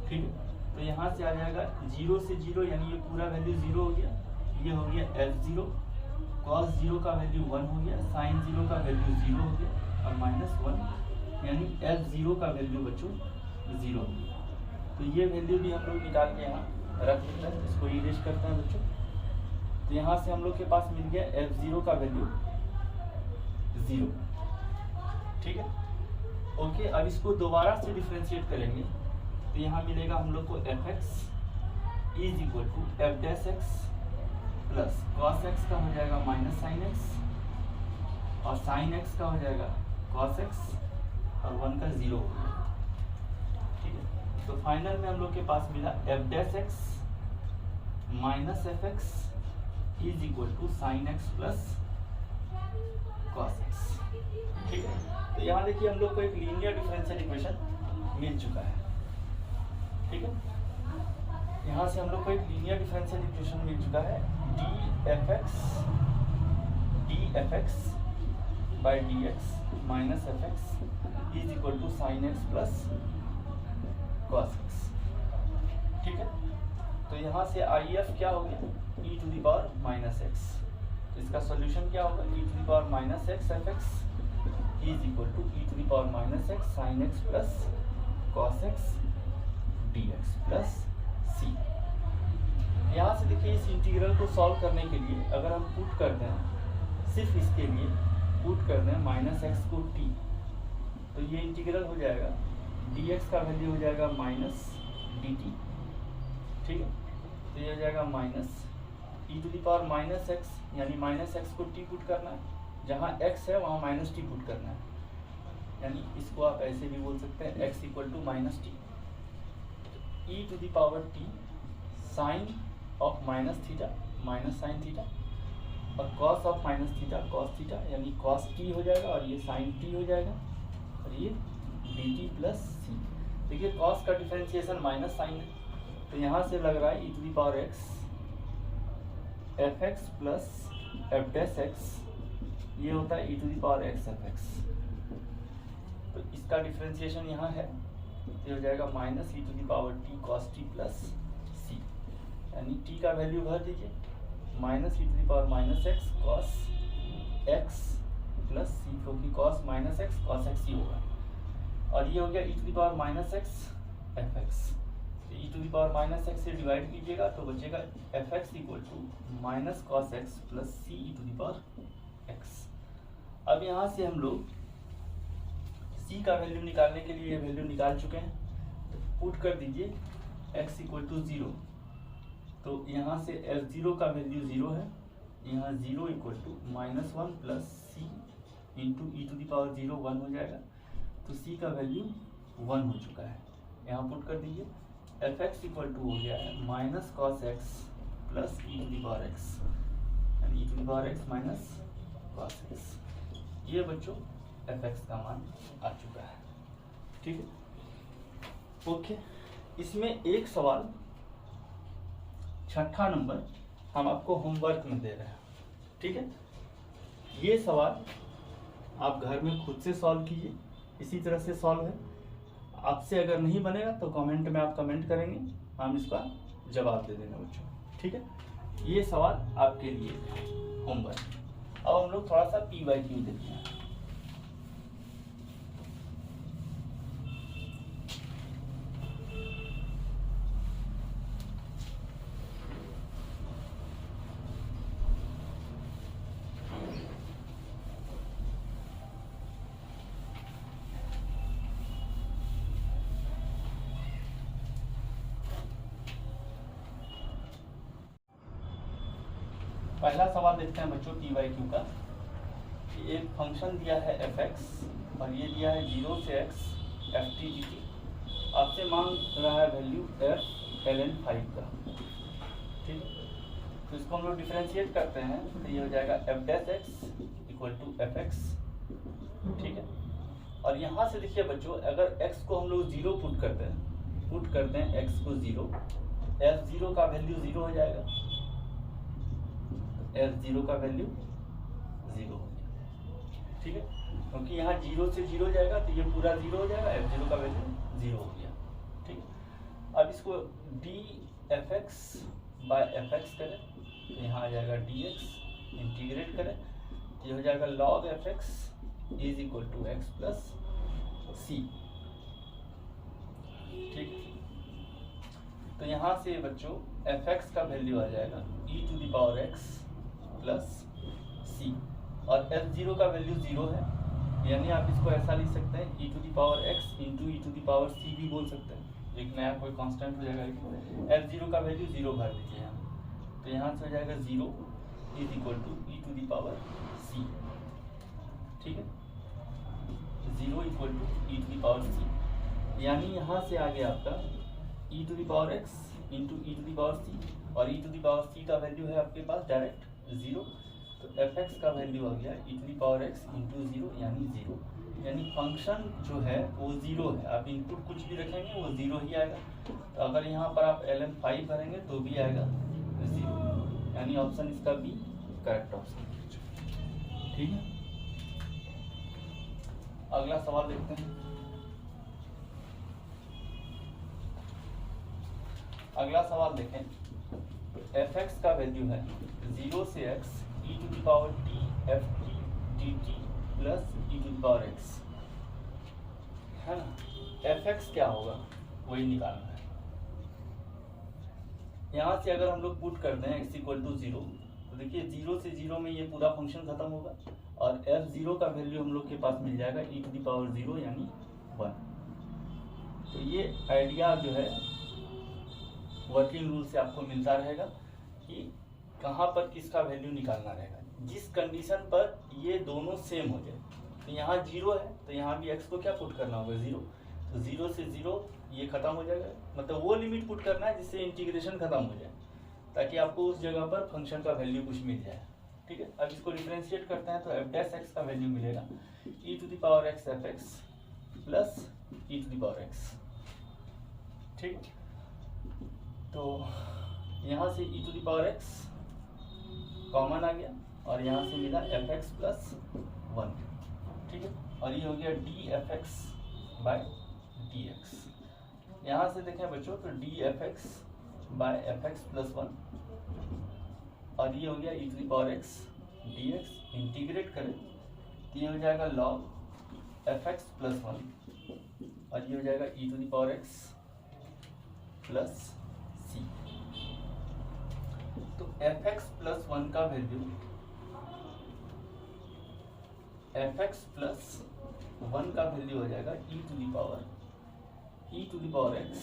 ठीक है, तो यहाँ से आ जाएगा 0 से 0, यानी ये पूरा वैल्यू 0 हो गया, ये हो गया f0, cos 0 का वैल्यू 1 हो गया, साइन 0 का वैल्यू 0 हो गया, और माइनस 1, यानी f0 का वैल्यू बच्चों 0 हो गया। तो ये वैल्यू भी हम लोग निकाल के यहाँ रख लेते हैं, इसको इरेज करते हैं बच्चों। तो यहाँ से हम लोग के पास मिल गया f0 का वैल्यू 0। ठीक है, ओके, अब इसको दोबारा से डिफरेंशिएट करेंगे तो यहाँ मिलेगा हम लोग को f(x) is equal to f' x plus cos x का हो जाएगा माइनस साइन x, और साइन एक्स का हो जाएगा कॉस एक्स और 1 का 0 हो गया। ठीक है, तो फाइनल में हम लोग के पास मिला f dash x minus f x is equal to sine x plus cos x. ठीक है, तो यहाँ देखिए हम लोग को एक लीनियर डिफरेंशियल इक्वेशन मिल चुका है। ठीक है, यहाँ से हम लोग को एक लीनियर डिफरेंशियल इक्वेशन मिल चुका है d f x by d x minus f x is equal to sine x plus cos x. ठीक है, तो यहाँ से आई एफ क्या हो गया ई to the power minus X, तो इसका सॉल्यूशन क्या होगा E to the power minus x F x is equal to E to the power minus X sine x plus cos X D X plus C. यहाँ से देखिए इस integral को solve करने के लिए अगर हम पुट कर दें, सिर्फ इसके लिए पुट कर दें माइनस एक्स को टी, तो ये इंटीग्रल हो जाएगा डी एक्स का वैल्यू हो जाएगा माइनस डी टी। ठीक है, तो ये हो जाएगा minus E to the power minus x, यानी माइनस एक्स को टी पुट करना है, जहाँ एक्स है वहाँ माइनस टी पुट करना है, यानी इसको आप ऐसे भी बोल सकते हैं X equal to minus T, E to the power T sine of minus theta minus sine theta और cos of minus theta cos theta, यानी कॉस टी हो जाएगा और ये साइन टी हो जाएगा और ये डी टी प्लस सी। देखिए कॉस का डिफरेंशिएशन माइनस साइन है, तो यहाँ से लग रहा है ई to the power x F x plus F dash X, ये होता है ई to the power x F x, तो इसका डिफरेंशिएशन यहाँ है, ये हो जाएगा minus E to the power T cos T plus C, यानी टी का वैल्यू भर दीजिए minus E to the power minus X cos X plus C, क्योंकि cos minus X cos X ही होगा, और ये हो गया ई to the power minus x F X, E to the power minus X से डिवाइड कीजिएगा तो बचेगा F X equal to minus cos X plus C E to the power X. अब यहाँ से हम लोग सी का वैल्यू निकालने के लिए ये वैल्यू निकाल चुके हैं, तो पुट कर दीजिए x इक्वल टू 0, तो यहाँ से f0 का वैल्यू 0 है, यहाँ 0 equal to minus 1 plus c into e to the power 0 1 हो जाएगा, तो c का वैल्यू 1 हो चुका है, यहाँ पुट कर दीजिए एफ एक्स इक्वल टू हो गया है minus cos X plus E to the power X, यानी E to the power x minus cos X, ये बच्चों एफ एक्स का मान आ चुका है। ठीक है, ओके, इसमें एक सवाल 6ठा नंबर हम आपको होमवर्क में दे रहे हैं। ठीक है, ये सवाल आप घर में खुद से सॉल्व कीजिए, इसी तरह से सॉल्व है, आपसे अगर नहीं बनेगा तो कमेंट में आप कमेंट करेंगे, हम इसका जवाब दे देंगे बच्चों। ठीक है, ये सवाल आपके लिए होमवर्क। अब हम लोग थोड़ा सा PYQ देखते हैं। पहला सवाल देखते हैं बच्चों PYQ का। एक फंक्शन दिया है f(x) और ये दिया है 0 से x ft dt, आपसे मांग रहा है वैल्यू f ln 5 का। ठीक है, तो इसको हम लोग डिफरेंशिएट करते हैं, तो ये हो जाएगा f dash x equal to f x. ठीक है, और यहाँ से देखिए बच्चों अगर x को हम लोग 0 पुट करते हैं x को 0, f0 का वैल्यू 0 हो जाएगा, f0 का वैल्यू 0 हो गया। ठीक है, क्योंकि यहाँ 0 से 0 जाएगा तो ये पूरा 0 हो जाएगा, f0 का वैल्यू 0 हो गया। ठीक है, अब इसको dfx बाय fx करें तो यहाँ आ जाएगा dx, इंटीग्रेट करें तो ये हो जाएगा log fx is equal to x plus C. ठीक है, तो यहाँ से बच्चों fx का वैल्यू आ जाएगा e to the power x plus C, और f0 का वैल्यू 0 है, यानी आप इसको ऐसा लिख सकते हैं e to the power x into e to the power c भी बोल सकते हैं, एक नया कोई कांस्टेंट हो जाएगा। f0 का वैल्यू 0 भर दीजिए यहाँ, तो यहाँ से हो जाएगा 0 is equal to E to the power c. ठीक है, 0 equal to E to the power c, यानी यहाँ से आ गया आपका e to the power x into e to the power c, और e to the power c का वैल्यू है आपके पास डायरेक्ट 0, तो एफ एक्स का वैल्यू आ गया ई to the power x into 0 यानी 0, यानी फंक्शन जो है वो 0 है। आप इनपुट कुछ भी रखेंगे वो 0 ही आएगा। तो अगर यहाँ पर आप ln5 भरेंगे तो भी आएगा 0, यानी ऑप्शन इसका बी करेक्ट ऑप्शन। ठीक है, अगला सवाल देखते हैं। अगला सवाल देखें तो एफ एक्स का वैल्यू है 0 से x e to the power t f t D T plus E to the power x, है ना। एफ एक्स क्या होगा वही निकालना है। यहाँ से अगर हम लोग पुट करते हैं x इक्वल टू 0, तो देखिए 0 से 0 में ये पूरा फंक्शन खत्म होगा, और f0 का वैल्यू हम लोग के पास मिल जाएगा ई टू द पावर 0 यानी 1। तो ये आइडिया जो है वर्किंग रूल से आपको मिलता रहेगा कि कहाँ पर किसका वैल्यू निकालना रहेगा। जिस कंडीशन पर ये दोनों सेम हो जाए, तो यहाँ 0 है तो यहाँ भी x को क्या पुट करना होगा 0, तो 0 से 0 ये खत्म हो जाएगा, मतलब वो लिमिट पुट करना है जिससे इंटीग्रेशन खत्म हो जाए, ताकि आपको उस जगह पर फंक्शन का वैल्यू कुछ मिल जाए। ठीक है, अब इसको डिफरेंशिएट करते हैं तो एफ डैश एक्स का वैल्यू मिलेगा e to the power x F x plus E to the power x. ठीक है, तो यहाँ से e to the power x common आ गया और यहाँ से मिला एफ एक्स प्लस 1। ठीक है, और ये हो गया d f x by d x. यहाँ से देखें बच्चों तो d f x by f x plus 1, और ये हो गया ई to the power x D x. Integrate करें तो ये हो जाएगा लॉग एफ एक्स प्लस 1, और ये हो जाएगा ई to the power x plus c. तो एफ एक्स प्लस 1 का वैल्यू एफ एक्स प्लस 1 का वैल्यू हो जाएगा ई टू द पावर एक्स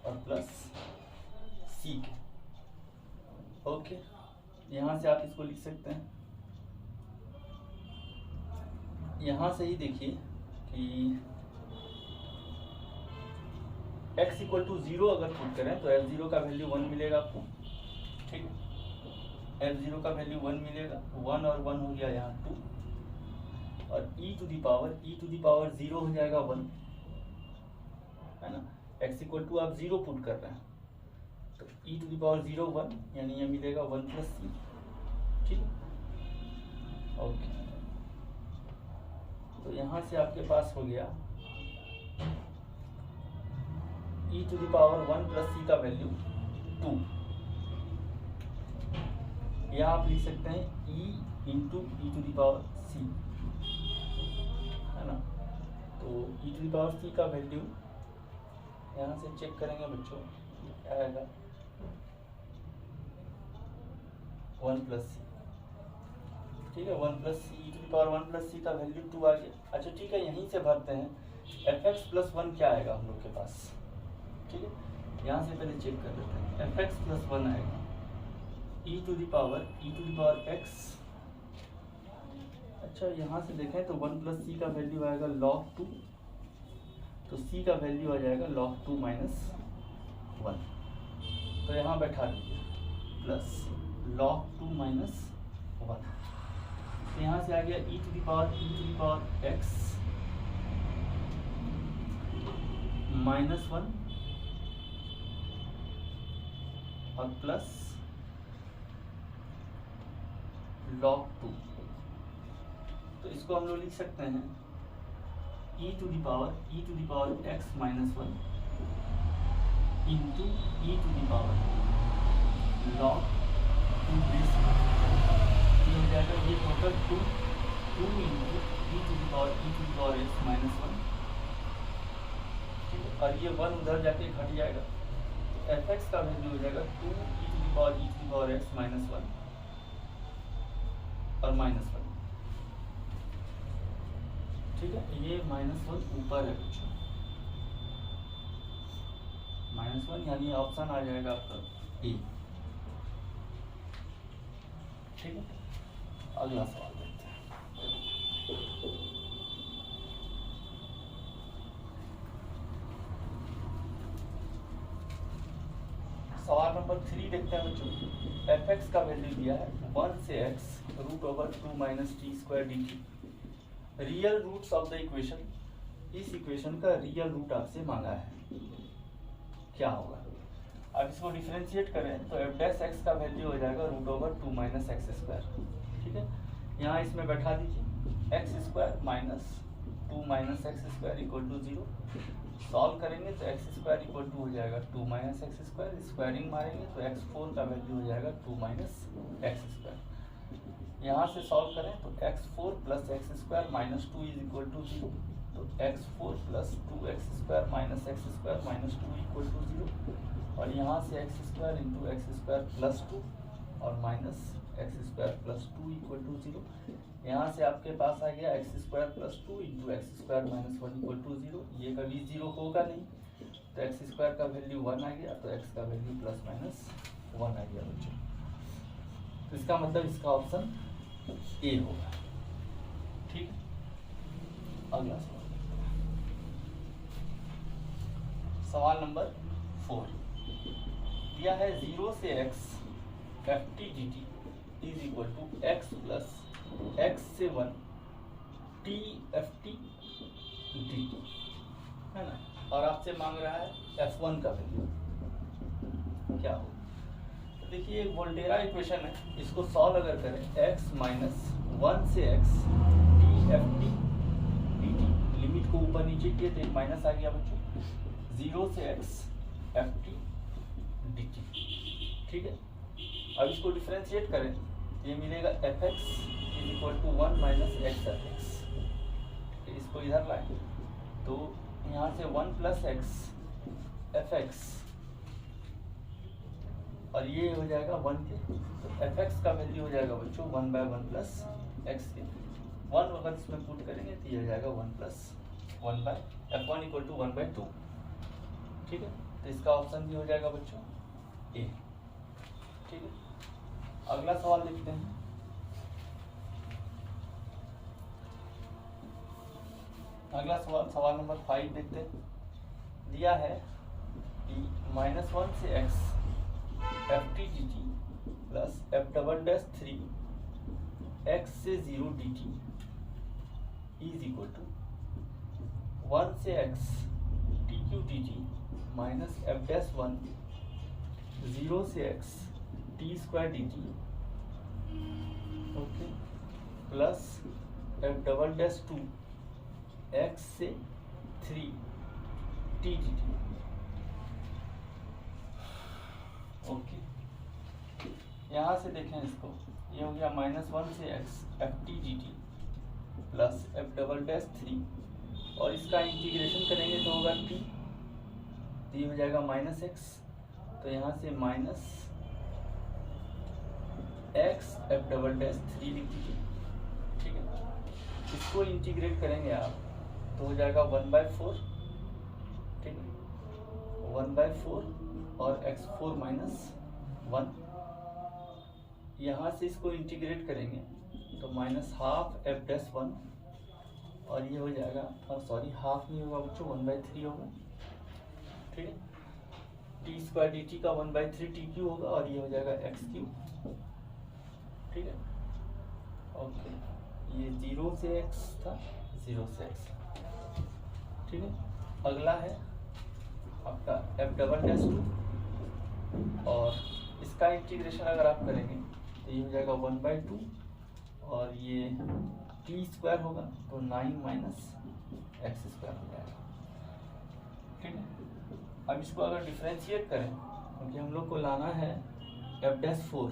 और प्लस सी के। ओके, यहाँ से आप इसको लिख सकते हैं। यहाँ से ही देखिए कि x इक्वल टू 0 अगर पुट करें तो f0 का वैल्यू 1 मिलेगा आपको। ठीक है, f0 का वैल्यू 1 मिलेगा, 1 और 1 हो गया यहाँ 2, और e टू द पावर 0 हो जाएगा 1, है ना। x इक्वल टू आप 0 पुट कर रहे हैं तो e टू द पावर 0 1, यानी ये मिलेगा 1 प्लस सी। ठीक है, ओके, तो यहाँ से आपके पास हो गया e to the power 1 plus c का वैल्यू 2, या आप लिख सकते हैं e into e to the power c, है ना। तो e to the power c का वैल्यू यहाँ से चेक करेंगे बच्चों क्या आएगा, 1 प्लस सी। ठीक है, 1 plus C, E to the power 1 plus c का वैल्यू 2 आ गया। अच्छा ठीक है, यहीं से भरते हैं एफ एक्स प्लस 1 क्या आएगा हम लोग के पास। ठीक है, यहाँ से पहले चेक कर लेते हैं। एफ एक्स प्लस 1 आएगा ई टू द पावर एक्स। अच्छा यहाँ से देखें तो 1 प्लस सी का वैल्यू आएगा log 2, तो सी का वैल्यू आ जाएगा log 2 माइनस 1, तो यहाँ बैठा दीजिए प्लस log 2 माइनस 1। तो यहाँ से आ गया ई to the power x minus 1 और प्लस log 2। तो इसको हम लोग लिख सकते हैं e to the power x minus 1 into e to the power log 2 base, ये हो जाएगा ये total 2 into e to the power x minus 1। ठीक है, और ये 1 उधर जाके घट जाएगा, तो एफ एक्स का वैल्यू हो जाएगा 2 e to the power x minus 1 और माइनस 1। ठीक है, ये -1 ऊपर है बच्चों, -1, यानी ऑप्शन आ जाएगा आपका ए। ठीक है, अगला सवाल देखते हैं। सवाल नंबर 3 देखते हैं बच्चों। एफ एक्स का वैल्यू दिया है 1 से x √2 minus t square d t. Real roots of the equation, इस इक्वेशन का रियल रूट आपसे मांगा है, क्या होगा। अब इसको डिफरेंशिएट करें तो एफ डैश एक्स का वैल्यू हो जाएगा √2 माइनस एक्स स्क्वायर। ठीक है, यहाँ इसमें बैठा दीजिए x square minus 2 minus x square equal to 0। Solve करेंगे तो एक्स स्क्वायर इक्वल टू हो जाएगा 2 माइनस एक्स स्क्वायर, स्क्वायरिंग मारेंगे तो x4 का वैल्यू हो जाएगा 2 माइनस एक्स स्क्वायर। यहाँ से सॉल्व करें तो x4 plus x square minus 2 is equal to 0। तो x4 plus 2x square minus x square minus 2 equal to 0। और यहाँ से x square into x square plus 2 और minus x square plus 2 equal to 0। यहाँ से आपके पास आ गया x square plus 2 into x square minus 1 equal to 0। ये कभी 0 होगा नहीं, तो एक्स स्क्वायर का वैल्यू 1 आ गया, तो एक्स का वैल्यू प्लस माइनस 1 आ गया बच्चों। तो इसका मतलब इसका ऑप्शन ए होगा। ठीक है, अगला सवाल, सवाल नंबर 4 दिया है 0 से x f t D T is equal to x plus x से 1 t f t D t, है ना। और आपसे मांग रहा है f1 का वैल्यू, क्या हो। तो देखिए एक वोल्टेरा इक्वेशन है, इसको सॉल्व अगर करें x माइनस 1 से x t f t D T, limit को ऊपर नीचे किए तो एक माइनस आ गया बच्चों, 0 से x f t D t. ठीक है, अब इसको डिफरेंशिएट करें, ये मिलेगा f x is equal to 1 minus x F x. इसको इधर लाएं तो यहाँ से 1 प्लस एक्स एफ एक्स और ये हो जाएगा 1 के, तो एफ एक्स का वैल्यू हो जाएगा बच्चों 1 बाय 1 प्लस एक्स के। 1 अगर इसमें पुट करेंगे तो ये हो जाएगा 1 plus 1 by f1 equal to 1 by 2। ठीक है, तो इसका ऑप्शन भी हो जाएगा बच्चों ए। ठीक है, अगला सवाल देखते हैं। अगला सवाल, सवाल नंबर 5 देखते हैं। दिया है कि -1 से x f t D T plus f double dash 3 x से 0 d T is equal to 1 से x t cube d T minus f dash 1 0 से x t square d t, okay, plus f double dash 2 x से 3 T D t. Okay, यहाँ से देखें इसको, ये हो गया -1 से x f t D T plus f double dash 3 और इसका इंटीग्रेशन करेंगे तो होगा t, ये हो जाएगा -x, तो यहाँ से minus x F double dash 3 लिख दीजिए। ठीक है, इसको इंटीग्रेट करेंगे आप तो हो जाएगा 1/4। ठीक है, 1/4 और x4 माइनस 1, यहाँ से इसको इंटीग्रेट करेंगे तो -12 एफ डैश 1 और ये हो जाएगा, और सॉरी हाफ नहीं होगा बच्चों, 1/3 होगा। ठीक है, टी स्क्वायर डी टी का 1/3 टी क्यू होगा और ये हो जाएगा एक्स क्यू। ठीक है, ओके, ये 0 से x था, 0 से x। ठीक है, अगला है आपका एफ डबल डैश 2 और इसका इंटीग्रेशन अगर आप करेंगे तो ये हो जाएगा 1/2 और ये टी स्क्वायर होगा तो 9 माइनस एक्स स्क्वायर हो जाएगा। ठीक है, अब इसको अगर डिफरेंशिएट करें, क्योंकि हम लोग को लाना है एफ डैश 4,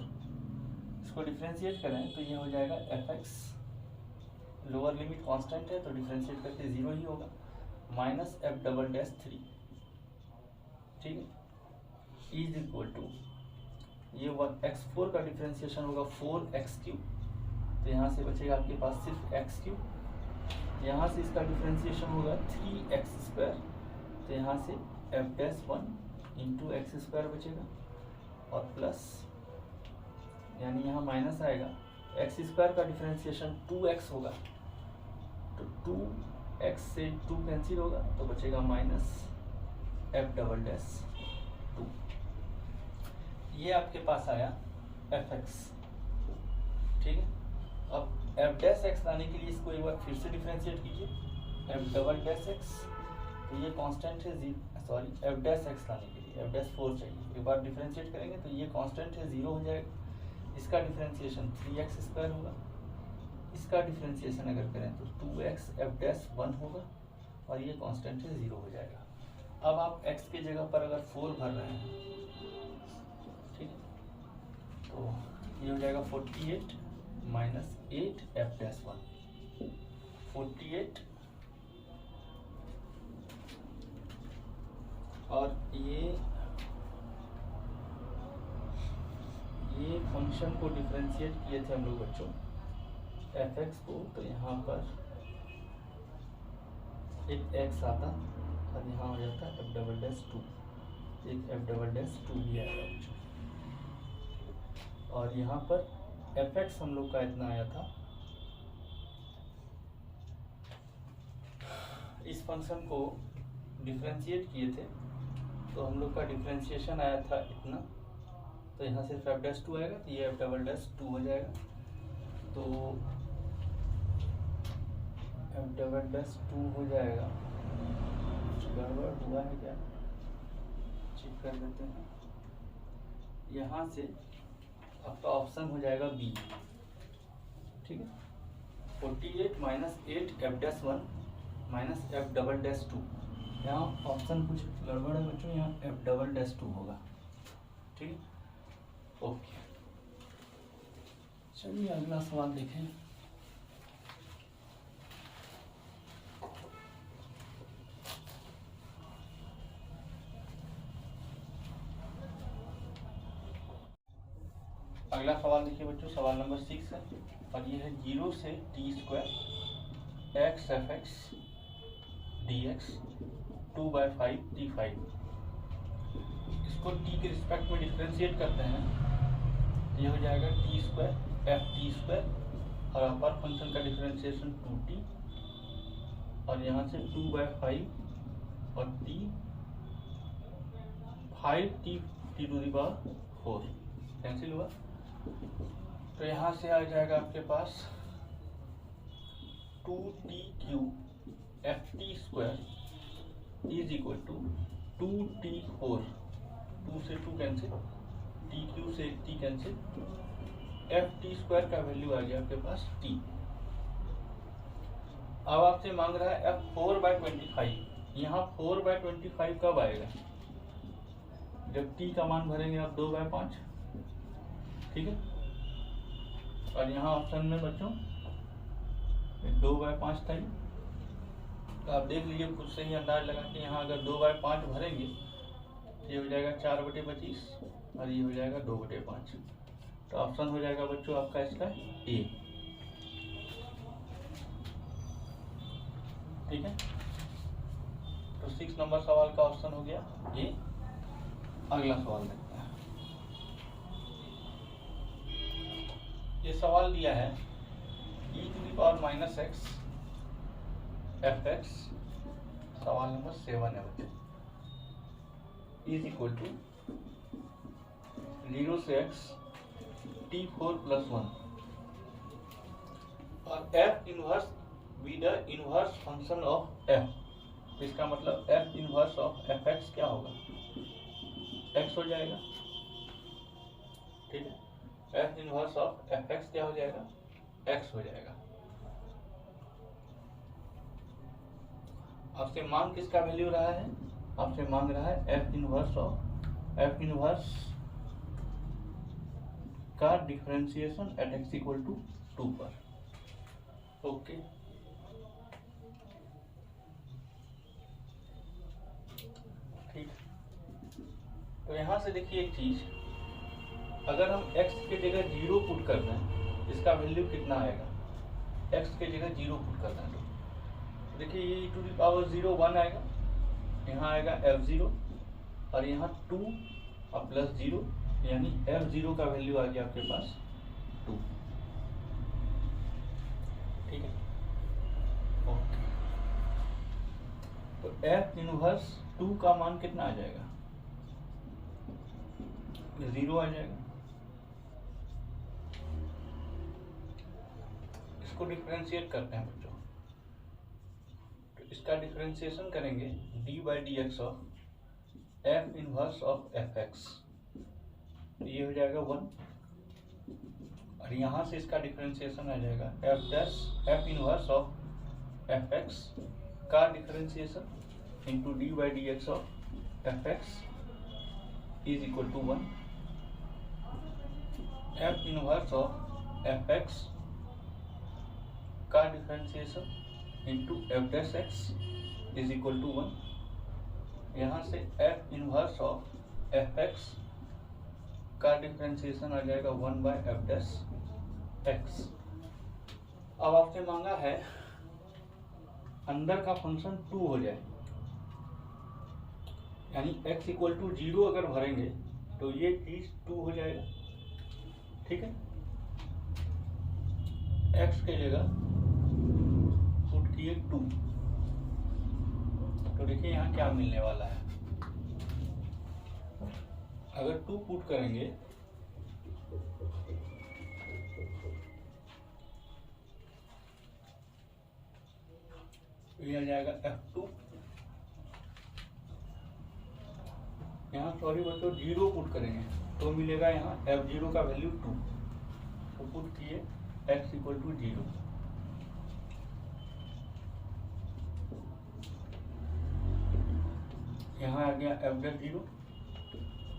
इसको डिफरेंशिएट करें तो ये हो जाएगा f x, lower limit constant है तो डिफरेंशिएट करके 0 ही होगा, माइनस एफ डबल डैश 3। ठीक है, इज इक्वल टू ये 1x4 का डिफरेंशिएशन होगा 4x3, तो यहाँ से बचेगा आपके पास सिर्फ x3, यहाँ से इसका डिफरेंशिएशन होगा 3x², तो यहाँ से एफ डैश 1 इंटू x² बचेगा और प्लस, यानी यहाँ माइनस आएगा, x² का डिफरेंशिएशन 2x होगा, तो 2x से 2 कैंसिल होगा तो बचेगा माइनस f डबल डैश 2। ये आपके पास आया fx, ठीक है। अब f डैश x लाने के लिए इसको एक बार फिर से डिफरेंशिएट कीजिए, f डबल डैश x, तो ये कांस्टेंट है सॉरी f डैश x लाने के लिए f डैश 4 चाहिए, एक बार डिफरेंशिएट करेंगे तो ये कांस्टेंट है 0 हो जाएगा, इसका डिफरेंशिएशन 3x स्क्वायर होगा, इसका डिफरेंशिएशन अगर करें तो 2x f डैश 1 होगा और ये कांस्टेंट है 0 हो जाएगा। अब आप x की जगह पर अगर 4 भर रहे हैं, ठीक, तो ये हो जाएगा 48 माइनस 8 f डैश 1, 48 और ये फंक्शन को डिफरेंशिएट किए थे हम लोग बच्चों fx को, तो यहाँ पर एक x आता और यहाँ हो जाता f डबल डैश 2, एक f डबल डैश 2 भी आएगा बच्चों, और यहाँ पर fx हम लोग का इतना आया था। इस फंक्शन को डिफरेंशिएट किए थे तो हम लोग का डिफरेंशिएशन आया था इतना, तो यहाँ से f डैश 2 आएगा तो ये f डबल डैश 2 हो जाएगा, तो f डबल डैश 2 हो जाएगा। गड़बड़ हुआ है क्या, चेक कर लेते हैं। यहाँ से आपका ऑप्शन हो जाएगा बी, ठीक है। 48 minus 8 f dash 1 minus f double dash 2, यहाँ ऑप्शन कुछ गड़बड़ है बच्चों, यहाँ f डबल डैश 2 होगा, ठीक है। ओके, चलिए अगला सवाल देखें। अगला सवाल देखिए बच्चों, सवाल नंबर 6 है और ये है 0 से t square x F x D x 2/5 t5। इसको t के रिस्पेक्ट में डिफरेंशिएट करते हैं, ये हो जाएगा t square F t square और अपर फंक्शन का डिफरेंशिएशन 2t और यहाँ से 2/5 और t 5t to the power 4 cancel हुआ, तो यहाँ से आ जाएगा आपके पास 2t cube f t square is equal to 2t4, 2 से 2 कैंसिल, टी क्यू से t cancel, f t square का वैल्यू आ गया आपके पास t। अब आपसे मांग रहा है f 4/25, यहाँ 4/25 कब आएगा, जब t का मान भरेंगे आप 2/5, ठीक है। और यहाँ ऑप्शन में बच्चों 2/5 था, तो आप देख लीजिए खुद से ही अंदाज लगा के, यहाँ अगर 2/5 भरेंगे ये हो जाएगा 4/25 और ये हो जाएगा 2/5, तो ऑप्शन हो जाएगा बच्चों आपका इसका ए, ठीक है। तो 6 नंबर सवाल का ऑप्शन हो गया ए। अगला सवाल देखते हैं। ये सवाल दिया है e⁻⁻x fx, सवाल नंबर 7 है बच्चे, इज इक्वल टू 0 से x t4+1 और f inverse be the inverse function of f। इसका मतलब f इनवर्स ऑफ fx क्या होगा, x हो जाएगा, ठीक है। f इनवर्स ऑफ fx क्या हो जाएगा, x हो जाएगा। आपसे मांग किसका वैल्यू रहा है, आपसे मांग रहा है f इनवर्स का differentiation at x equal to 2 पर, ओके। ठीक, तो यहां से देखिए एक चीज, अगर हम x के जगह 0 पुट कर दें, इसका वैल्यू कितना आएगा, x के जगह 0 पुट कर दें तो देखिए ये e⁻0 1 आएगा, यहाँ आएगा f0 और यहाँ 2 और प्लस 0, यानी f0 का वैल्यू आ गया आपके पास 2, ठीक है, तो एफ इनवर्स 2 का मान कितना आ जाएगा? 0 आ जाएगा। इसको डिफरेंशिएट करते हैं बच्चों, तो इसका डिफरेंशिएशन करेंगे d/dx of F inverse of f x, तो ये हो जाएगा 1, और यहाँ से इसका डिफरेंशिएशन आ जाएगा f inverse of f x का differentiation into d/dx of f x is equal to 1, f inverse of f x का differentiation into f dash x is equal to 1, यहाँ से f inverse of f x का differentiation आ जाएगा 1/f dash x. अब आपसे मांगा है अंदर का फंक्शन 2 हो जाए, यानी x इक्वल टू 0 अगर भरेंगे तो ये चीज 2 हो जाएगा, ठीक है। x के जगह पुट किए 2, तो देखिए यहाँ क्या मिलने वाला है। अगर 2 पुट करेंगे तो ये आ जाएगा f2, यहाँ सॉरी बच्चों 0 पुट करेंगे तो मिलेगा यहाँ f0 का वैल्यू 2, तो पुट किए x इक्वल टू 0, यहाँ आ गया f डैश 0।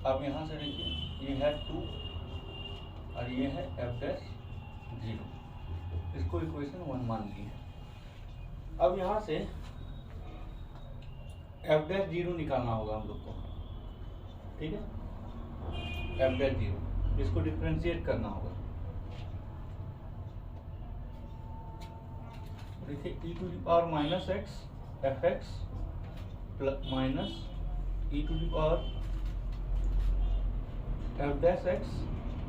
अब यहाँ से देखिए ये है 2 और ये है f डैश 0, इसको इक्वेशन 1 मान ली है। अब यहाँ से f डैश 0 निकालना होगा हम लोग को, ठीक है, f डैश 0, इसको डिफरेंशिएट करना होगा। देखिए e to the power minus x F x minus e to the power f dash x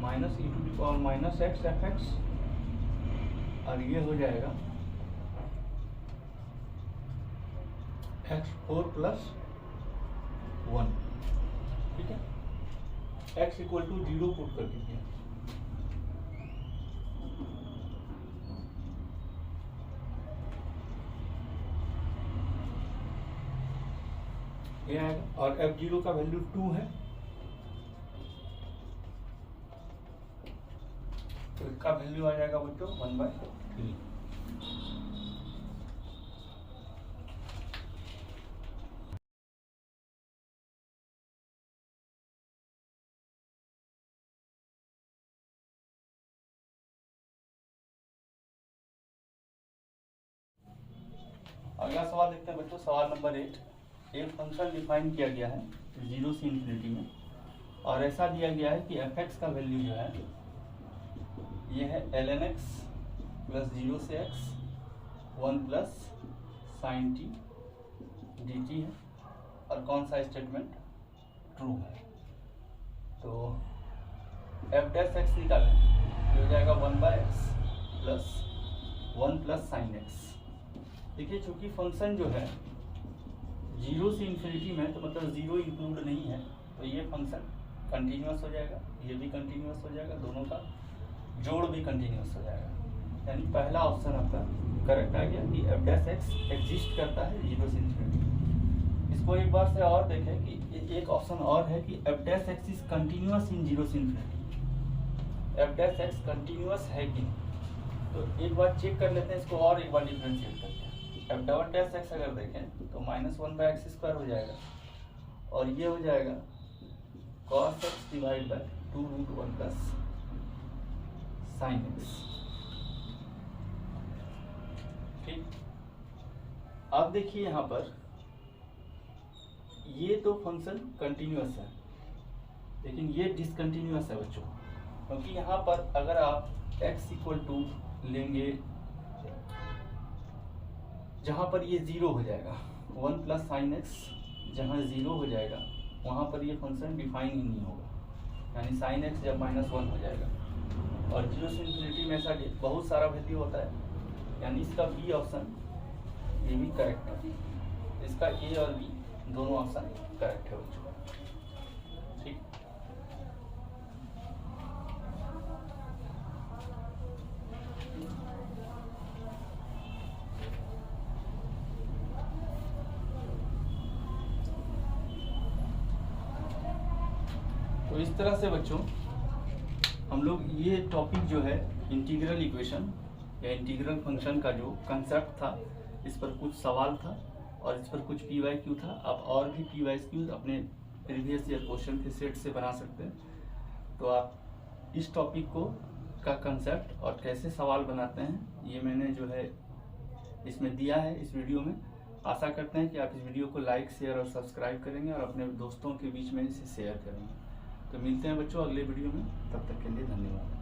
minus e to the power minus x F x, और ये हो जाएगा x4 प्लस 1, ठीक है। x इक्वल टू 0 पुट कर दीजिए, ये आएगा, और f0 का वैल्यू 2 है, तो इसका वैल्यू आ जाएगा बच्चों 1/3। अगला सवाल देखते हैं बच्चों, सवाल नंबर 8। एक फंक्शन डिफाइन किया गया है 0 से इन्फिनिटी में, और ऐसा दिया गया है कि f(x) का वैल्यू जो है ये है ln x प्लस 0 से x 1 plus sign t dt है, और कौन सा स्टेटमेंट ट्रू है। तो f डैश x निकालें, ये हो जाएगा 1/x plus 1 plus sine x। देखिए चूंकि फंक्शन जो है 0 से इन्फिनिटी में, तो मतलब 0 इंक्लूड नहीं है, तो ये फंक्शन कंटिन्यूअस हो जाएगा, ये भी कंटिन्यूअस हो जाएगा, दोनों का जोड़ भी कंटिन्यूअस हो जाएगा। यानी पहला ऑप्शन आपका करेक्ट आ गया कि f डैश x एग्जिस्ट करता है 0 से इन्फिनिटी। इसको एक बार से और देखें कि एक ऑप्शन और है कि f dash x is continuous in 0 से infinity. f dash x continuous है कि नहीं, तो एक बार चेक कर लेते हैं इसको, और एक बार डिफरेंशिएट करते हैं। f डबल डैश x अगर देखें तो -1/x² हो जाएगा, और ये हो जाएगा cos x divide by 2√1 plus sine x, ठीक। अब देखिए यहाँ पर ये तो फंक्शन कंटिन्यूअस है, लेकिन ये डिसकंटिन्यूअस है बच्चों, क्योंकि यहाँ पर अगर आप x इक्वल टू लेंगे जहाँ पर ये 0 हो जाएगा, 1 प्लस साइन x जहाँ 0 हो जाएगा वहाँ पर ये फंक्शन डिफाइन ही नहीं होगा, यानी साइन x जब -1 हो जाएगा, और 0 से इन्फिनिटी में ऐसा बहुत सारा वैल्यू होता है, यानी इसका बी ऑप्शन ये भी करेक्ट है। इसका ए और बी दोनों ऑप्शन करेक्ट है बच्चों। ठीक, तो इस तरह से बच्चों हम लोग ये टॉपिक जो है इंटीग्रल इक्वेशन या इंटीग्रल फंक्शन का जो कंसेप्ट था, इस पर कुछ सवाल था और इस पर कुछ PYQ था। आप और भी PYQ अपने प्रीवियस ईयर क्वेश्चन के सेट से बना सकते हैं। तो आप इस टॉपिक को का कंसेप्ट और कैसे सवाल बनाते हैं ये मैंने जो है इसमें दिया है इस वीडियो में। आशा करते हैं कि आप इस वीडियो को लाइक, शेयर और सब्सक्राइब करेंगे और अपने दोस्तों के बीच में इसे शेयर करेंगे। तो मिलते हैं बच्चों अगले वीडियो में, तब तक के लिए धन्यवाद।